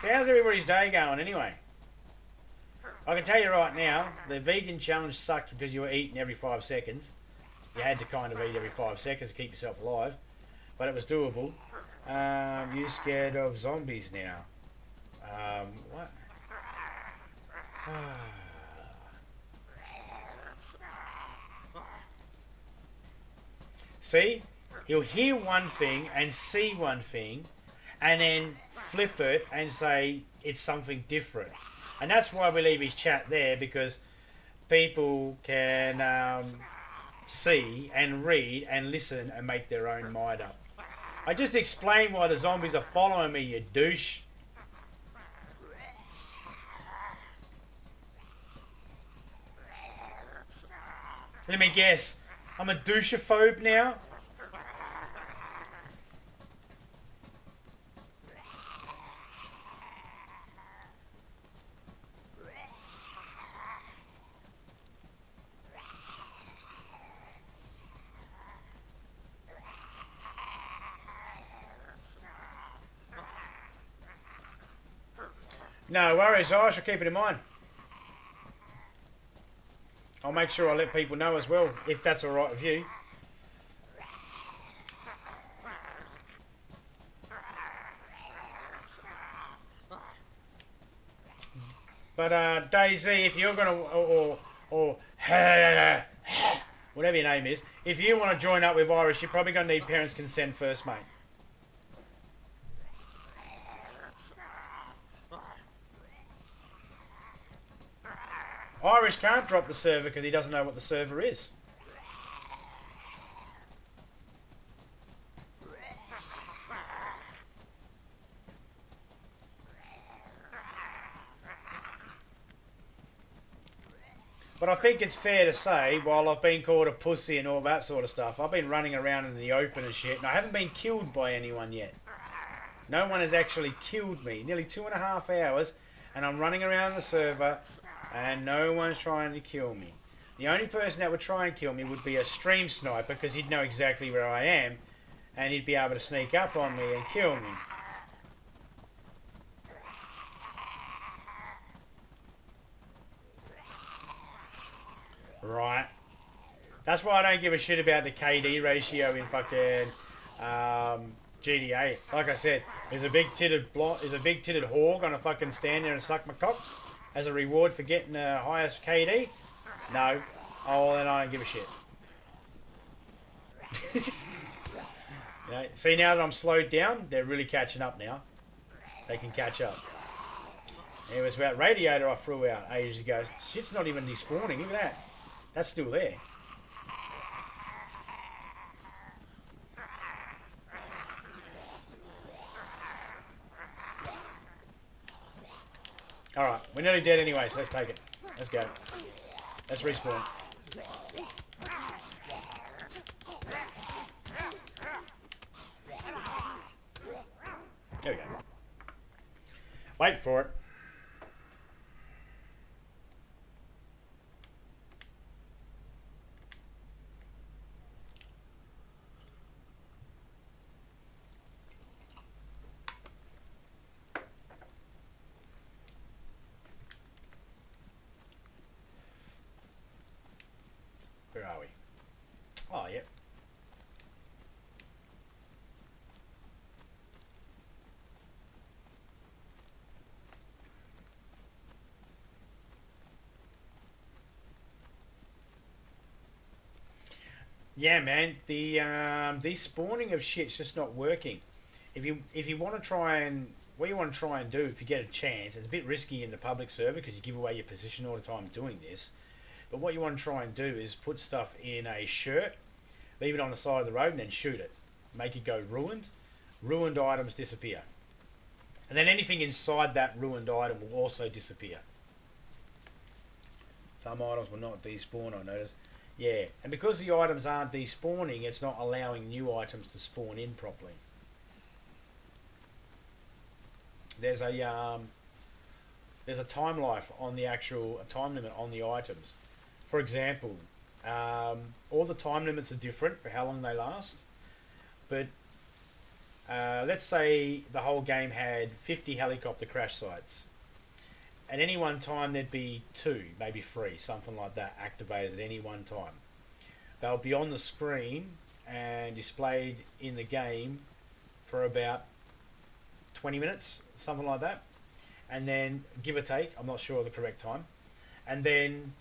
So how's everybody's day going anyway? I can tell you right now, the vegan challenge sucked because you were eating every 5 seconds. You had to kind of eat every 5 seconds to keep yourself alive. But it was doable. You scared of zombies now? What? See? He'll hear one thing and see one thing and then flip it and say it's something different. And that's why we leave his chat there, because people can see and read and listen and make their own mind up. I just explained why the zombies are following me, you douche. Let me guess, I'm a douchephobe now? No worries, I shall keep it in mind. I'll make sure I let people know as well, if that's alright with you. But DayZ, if you're gonna, or whatever your name is, if you want to join up with Irish, you're probably gonna need parents' consent first, mate. Irish can't drop the server because he doesn't know what the server is. But I think it's fair to say, while I've been called a pussy and all that sort of stuff, I've been running around in the open and shit, and I haven't been killed by anyone yet. No one has actually killed me. Nearly 2.5 hours, and I'm running around the server, and no one's trying to kill me. The only person that would try and kill me would be a stream sniper, because he'd know exactly where I am, and he'd be able to sneak up on me and kill me. Right. That's why I don't give a shit about the KD ratio in fucking GTA. Like I said, there's a big titted hog gonna fucking stand there and suck my cock as a reward for getting the highest KD? No. Oh, well, then I don't give a shit. You know, see, now that I'm slowed down, they're really catching up now. They can catch up. It was about radiator I threw out ages ago. Shit's not even despawning. Look at that. That's still there. Alright, we're nearly dead anyway, so let's take it. Let's go. Let's respawn. There we go. Wait for it. Where are we? Oh, yep. Yeah, man. The despawning of shit's just not working. If you want to try and what you want to try and do if you get a chance, it's a bit risky in the public server because you give away your position all the time doing this. But what you want to try and do is put stuff in a shirt, leave it on the side of the road, and then shoot it. Make it go ruined. Ruined items disappear. And then anything inside that ruined item will also disappear. Some items will not despawn, I noticed. Yeah, and because the items aren't despawning, it's not allowing new items to spawn in properly. There's a time life on the actual time limit on the items. For example, all the time limits are different for how long they last. But let's say the whole game had 50 helicopter crash sites. At any one time there'd be 2, maybe 3, something like that, activated at any one time. They'll be on the screen and displayed in the game for about 20 minutes, something like that. And then, give or take, I'm not sure of the correct time. And then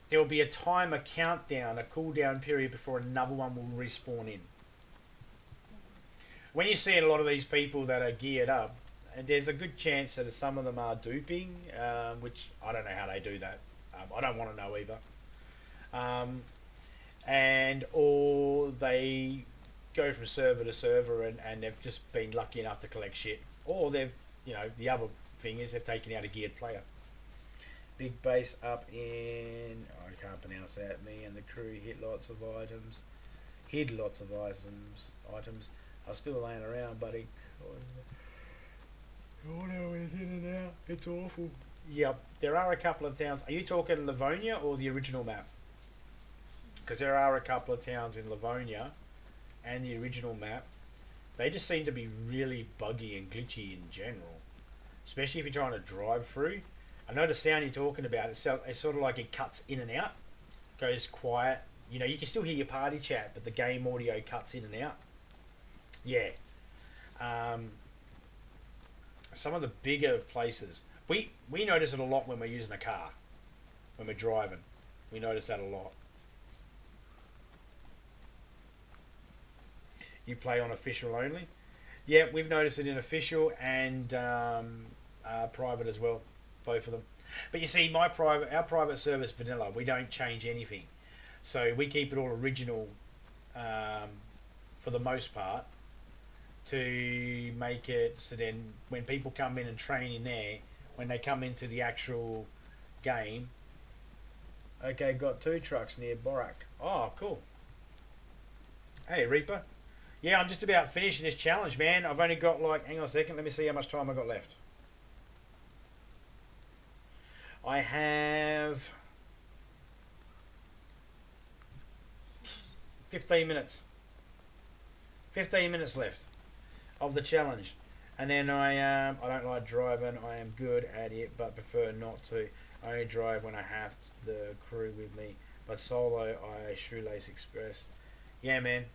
there'll be a timer countdown, a cooldown period before another one will respawn in. When you see a lot of these people that are geared up, and there's a good chance that some of them are duping, which I don't know how they do that. I don't want to know either. Or they go from server to server and they've just been lucky enough to collect shit. Or they've, the other thing is they've taken out a geared player. Big base up in, I can't pronounce that, me and the crew hit lots of items. Hid lots of items. are still laying around, buddy. Oh no, it's in and out. It's awful. Yep, there are a couple of towns. Are you talking Livonia or the original map? Because there are a couple of towns in Livonia and the original map. They just seem to be really buggy and glitchy in general. Especially if you're trying to drive through. I know the sound you're talking about, it's sort of like it cuts in and out. Goes quiet. You know, you can still hear your party chat, but the game audio cuts in and out. Yeah. Some of the bigger places. We notice it a lot when we're using a car. When we're driving. We notice that a lot. You play on official only? Yeah, we've noticed it in official and private as well. Both of them. But you see, our private service vanilla, we don't change anything. So we keep it all original for the most part to make it so then when people come in and train in there, when they come into the actual game, okay, got 2 trucks near Borak. Oh, cool. Hey, Reaper. Yeah, I'm just about finishing this challenge, man. I've only got like, hang on a second, let me see how much time I've got left. I have 15 minutes. 15 minutes left of the challenge. And then I don't like driving. I am good at it, but prefer not to. I only drive when I have the crew with me. But solo, I shoelace express. Yeah, man.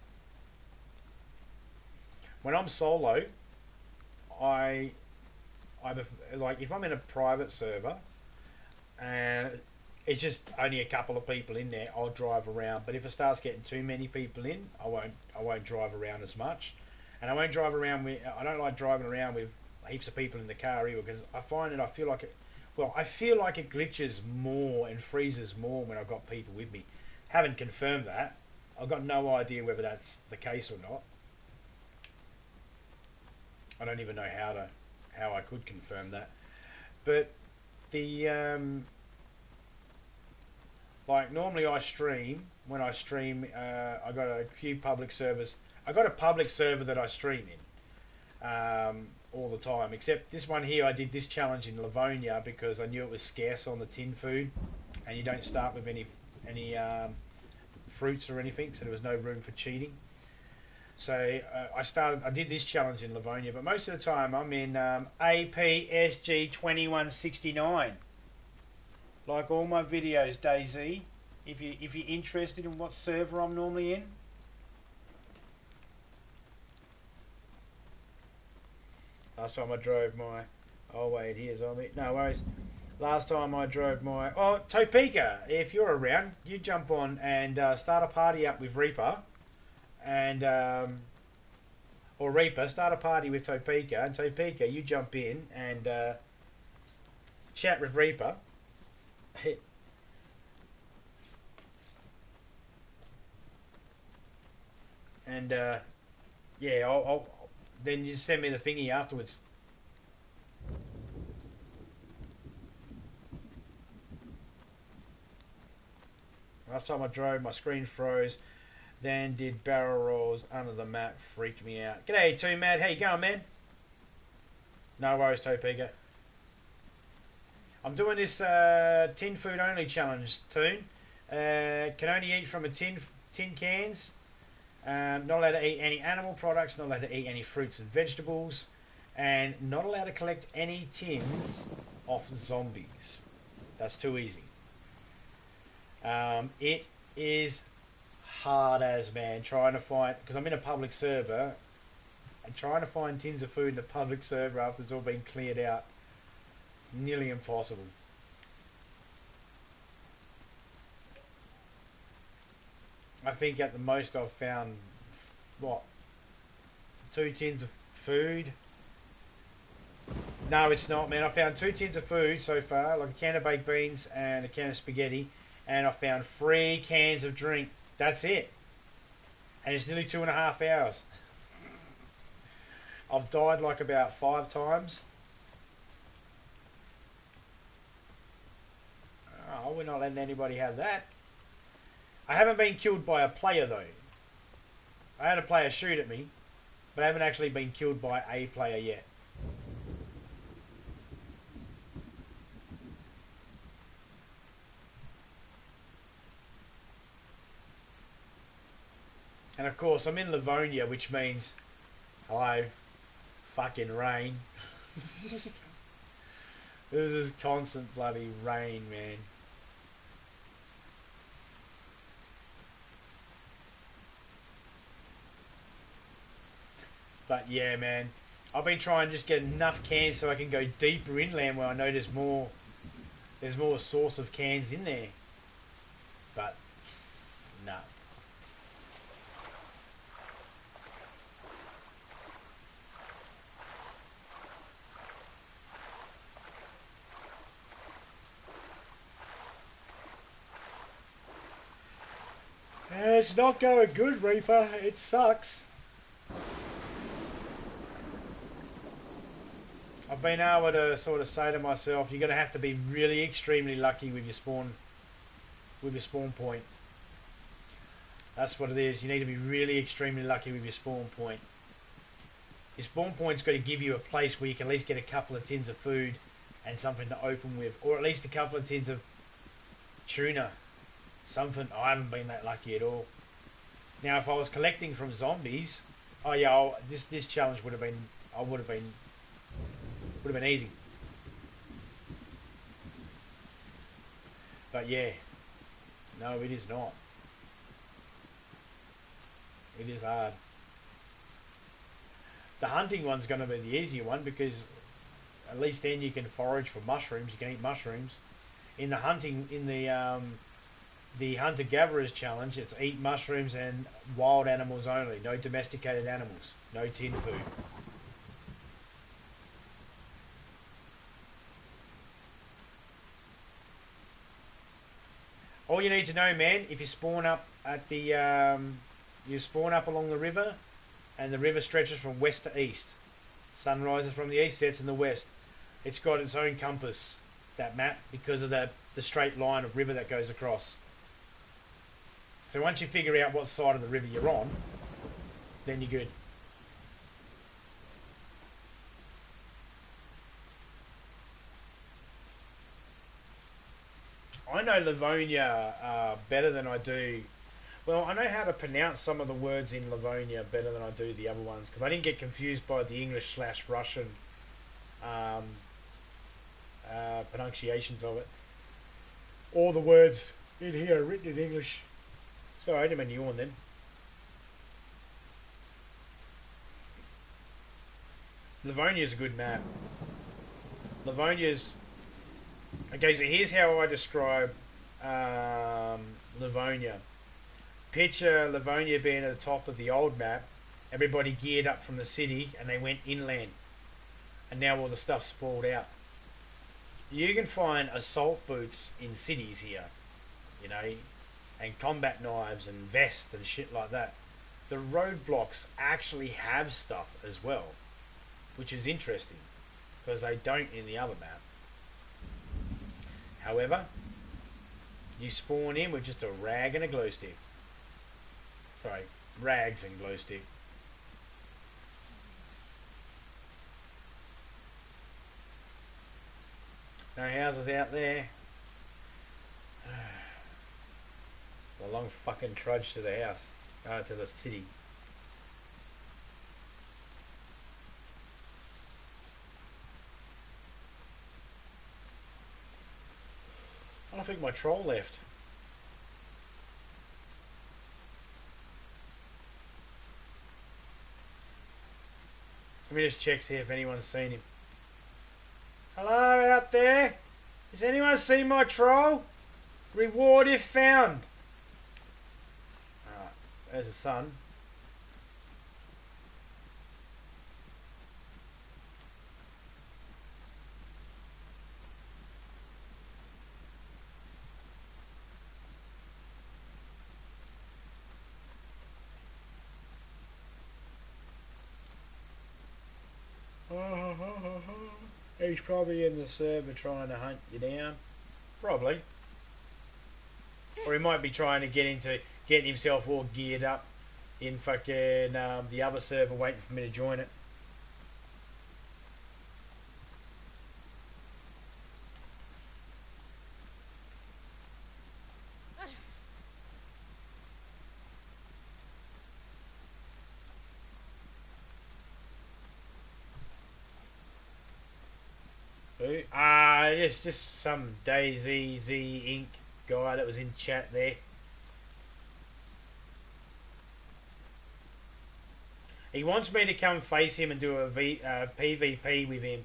When I'm solo, I like if I'm in a private server and it's just only a couple of people in there, I'll drive around. But if it starts getting too many people in, I won't drive around as much. And I won't drive around with. I don't like driving around with heaps of people in the car either because I find that I feel like it. Well, I feel like it glitches more and freezes more when I've got people with me. Haven't confirmed that. I've got no idea whether that's the case or not. I don't even know how I could confirm that. But the like normally I stream. When I stream, I got a few public servers. I got a public server that I stream in all the time. Except this one here, I did this challenge in Livonia because I knew it was scarce on the tin food, and you don't start with any fruits or anything, so there was no room for cheating. So I did this challenge in Livonia, but most of the time I'm in APSG 2169. Like all my videos, DayZ. If you're interested in what server I'm normally in. Last time I drove my... Oh wait, here's on me. No worries. Last time I drove my... Oh, Topeka, if you're around, you jump on and start a party up with Reaper. And... or Reaper, start a party with Topeka. And Topeka, you jump in and chat with Reaper. And yeah, I'll then you send me the thingy afterwards. Last time I drove, my screen froze. Then did barrel rolls under the map, freaked me out. G'day, Too Mad. How you going, man? No worries, Topeka. I'm doing this tin food only challenge, Toon. Can only eat from a tin cans. Not allowed to eat any animal products, not allowed to eat any fruits and vegetables, and not allowed to collect any tins off zombies. That's too easy. It is hard as, man, trying to find, because I'm in a public server, and trying to find tins of food in the public server after it's all been cleared out, nearly impossible. I think at the most I've found, what, 2 tins of food? No, it's not, man. I found 2 tins of food so far, like a can of baked beans and a can of spaghetti, and I found 3 cans of drink. That's it. And it's nearly 2.5 hours. I've died like about 5 times. Oh, we're not letting anybody have that. I haven't been killed by a player though. I had a player shoot at me, but I haven't actually been killed by a player yet. And of course I'm in Livonia, which means, hello, fucking rain. This is constant bloody rain, man. But yeah, man, I've been trying to just get enough cans so I can go deeper inland where I know there's more source of cans in there. But no. It's not going good, Reaper. It sucks. I've been able to sort of say to myself, you're going to have to be really extremely lucky with your spawn point. That's what it is. You need to be really extremely lucky with your spawn point. Your spawn point's got to give you a place where you can at least get a couple of tins of food and something to open with, or at least a couple of tins of tuna. Something. I haven't been that lucky at all. Now, if I was collecting from zombies, oh yeah, this challenge would have been, would have been easy. But yeah, no, it is not. It is hard. The hunting one's going to be the easier one because at least then you can forage for mushrooms. You can eat mushrooms. In the hunting, in the hunter gatherers challenge, it's eat mushrooms and wild animals only. No domesticated animals. No tin food. All you need to know, man, if you spawn up at the you spawn up along the river, and the river stretches from west to east. Sun rises from the east, sets in the west. It's got its own compass, that map, because of the straight line of river that goes across. So once you figure out what side of the river you're on, then you're good. I know Livonia better than I do. Well, I know how to pronounce some of the words in Livonia better than I do the other ones because I didn't get confused by the English/Russian um, pronunciations of it. All the words in here are written in English. Sorry, I didn't mean to yawn then. Livonia's a good map. Livonia's... Okay, so here's how I describe Livonia. Picture Livonia being at the top of the old map. Everybody geared up from the city and they went inland. And now all the stuff's sprawled out. You can find assault boots in cities here, you know, and combat knives and vests and shit like that. The roadblocks actually have stuff as well, which is interesting because they don't in the other map. However, you spawn in with just a rag and a glow stick. Sorry, rags and glow stick. No houses out there. A long fucking trudge to the house, to the city. I think my troll left. Let me just check, see if anyone's seen him. Hello out there? Has anyone seen my troll? Reward if found. Alright, there's the sun. He's probably in the server trying to hunt you down. Probably. Or he might be trying to get himself all geared up in fucking the other server waiting for me to join it. Who? It's just some DayZ Inc. guy that was in chat there. He wants me to come face him and do a PvP with him,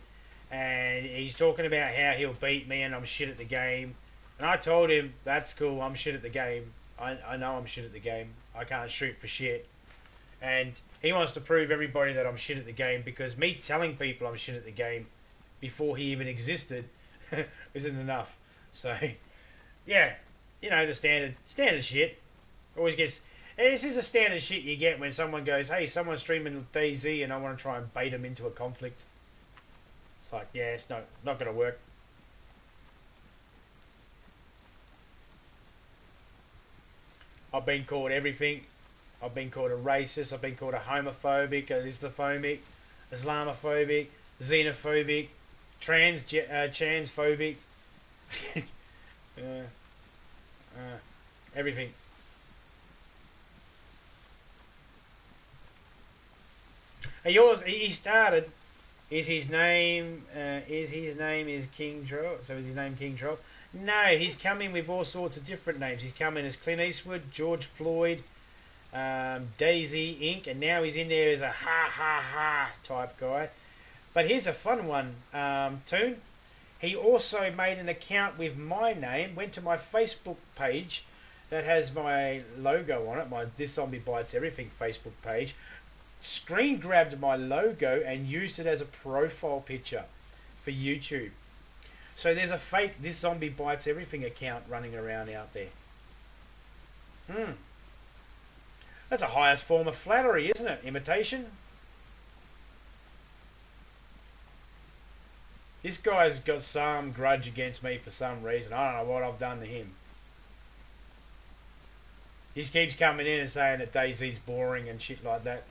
and he's talking about how he'll beat me and I'm shit at the game. And I told him, that's cool, I'm shit at the game. I know I'm shit at the game. I can't shoot for shit. And he wants to prove everybody that I'm shit at the game because me telling people I'm shit at the game before he even existed isn't enough. So, yeah, you know, the standard shit. Always gets... This is the standard shit you get when someone goes, hey, someone's streaming DayZ and I want to try and bait them into a conflict. It's like, yeah, it's not going to work. I've been called everything. I've been called a racist. I've been called a homophobic, a Islamophobic, Islamophobic, xenophobic, transphobic, uh, everything. He started. Is his name? Is King Troll? So is his name King Troll? No, he's coming with all sorts of different names. He's coming as Clint Eastwood, George Floyd, DayZ Inc., and now he's in there as a ha ha ha type guy. But here's a fun one, Toon. He also made an account with my name, went to my Facebook page that has my logo on it, my This Zombie Bites Everything Facebook page, screen grabbed my logo and used it as a profile picture for YouTube. So there's a fake This Zombie Bites Everything account running around out there. That's the highest form of flattery, isn't it? Imitation. This guy's got some grudge against me for some reason. I don't know what I've done to him. He just keeps coming in and saying that DayZ's boring and shit like that.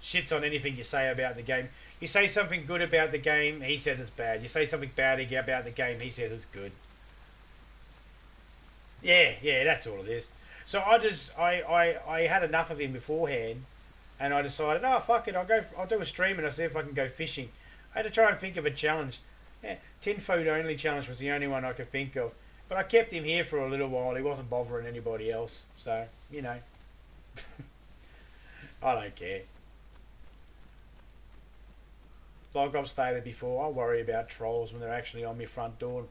Shits on anything you say about the game. You say something good about the game, he says it's bad. You say something bad about the game, he says it's good. Yeah, that's all it is. So I had enough of him beforehand, and I decided, oh fuck it, I'll do a stream and I'll see if I can go fishing. I had to try and think of a challenge. Yeah, 10 food only challenge was the only one I could think of. But I kept him here for a little while. He wasn't bothering anybody else. So, you know. I don't care. Like I've stated before, I worry about trolls when they're actually on my front door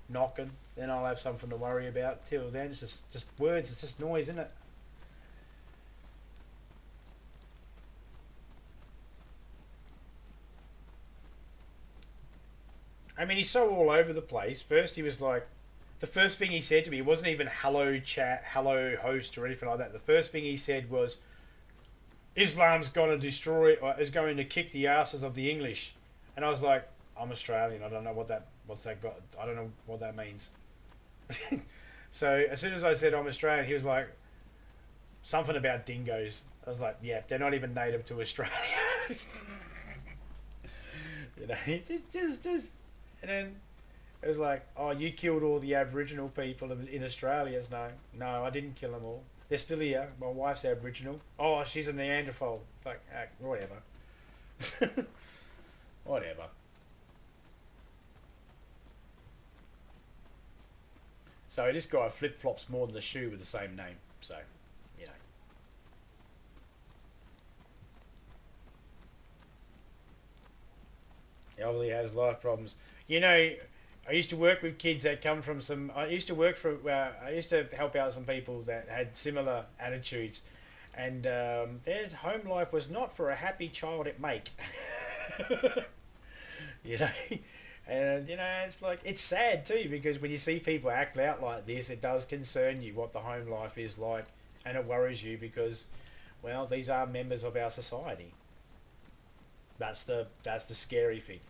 knocking. Then I'll have something to worry about. Till then, it's just words. It's just noise, isn't it? I mean, he's so all over the place. First, he was like, the first thing he said to me wasn't even hello chat, hello host, or anything like that. The first thing he said was, Islam's going to destroy, or is going to kick the asses of the English. And I was like, I'm Australian. I don't know I don't know what that means. So as soon as I said I'm Australian, he was like, something about dingoes. I was like, yeah, they're not even native to Australia. You know, just. And then it was like, oh, you killed all the Aboriginal people in Australia. No, I didn't kill them all. They're still here. My wife's Aboriginal. Oh, she's a Neanderthal. Like, whatever. Whatever. So this guy flip-flops more than a shoe with the same name. So, you know. He obviously has life problems. You know, I used to work with kids that come from some. I used to help out some people that had similar attitudes, and their home life was not for a happy child it make. You know, and you know it's sad too, because when you see people act out like this, it does concern you what the home life is like, and it worries you because, well, these are members of our society. That's the scary thing.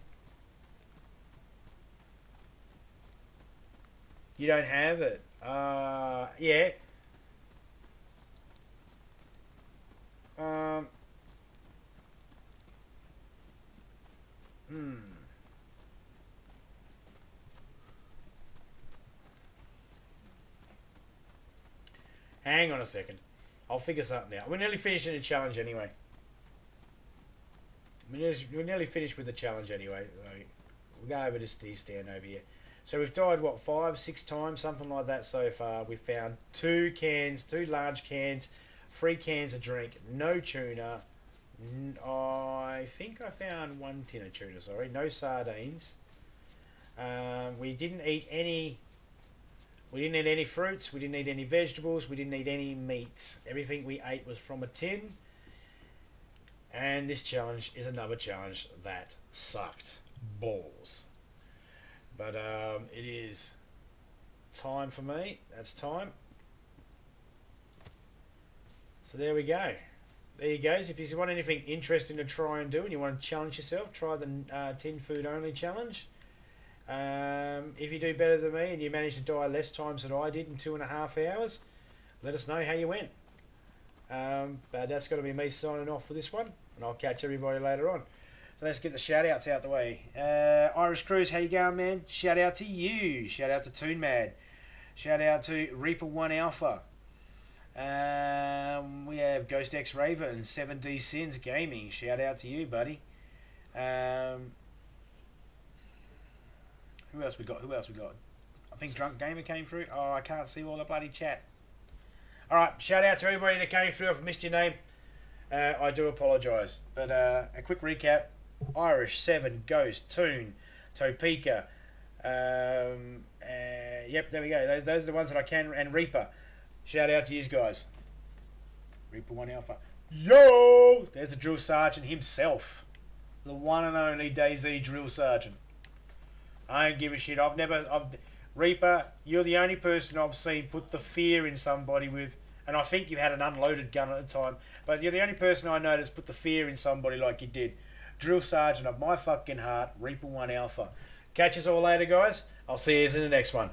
You don't have it. Yeah. Um. Hmm. Hang on a second. I'll figure something out. We're nearly finishing the challenge anyway. We're nearly finished with the challenge anyway. We'll go over this stand over here. So we've died, what, 5, 6 times, something like that so far. We've found 2 large cans, 3 cans of drink, no tuna. I think I found 1 tin of tuna, sorry. No sardines. We didn't eat any fruits, we didn't eat any vegetables, we didn't eat any meats. Everything we ate was from a tin. And this challenge is another challenge that sucked balls. But it is time for me. That's time. So there we go. There you go. So if you want anything interesting to try and do and you want to challenge yourself, try the tin food only challenge. If you do better than me and you manage to die less times than I did in 2.5 hours, let us know how you went. But that's got to be me signing off for this one, and I'll catch everybody later on. So let's get the shout outs out the way. Irish Cruise, how you going, man? Shout out to you. Shout out to Toon Mad. Shout out to Reaper 1 Alpha. We have Ghost X Raver and 7D Sins Gaming. Shout out to you, buddy. Who else we got? I think Drunk Gamer came through. Oh, I can't see all the bloody chat. Alright, shout out to everybody that came through. I've missed your name. I do apologise. But a quick recap. Irish, 7, Ghost, Toon, Topeka. Yep, there we go. Those are the ones that I can. And Reaper. Shout out to you guys. Reaper 1 Alpha. Yo! There's the Drill Sergeant himself. The one and only DayZ Drill Sergeant. I don't give a shit. Reaper, you're the only person I've seen put the fear in somebody with, and I think you had an unloaded gun at the time, but you're the only person I know that's put the fear in somebody like you did. Drill Sergeant of my fucking heart, Reaper 1 Alpha. Catch us all later, guys. I'll see you in the next one.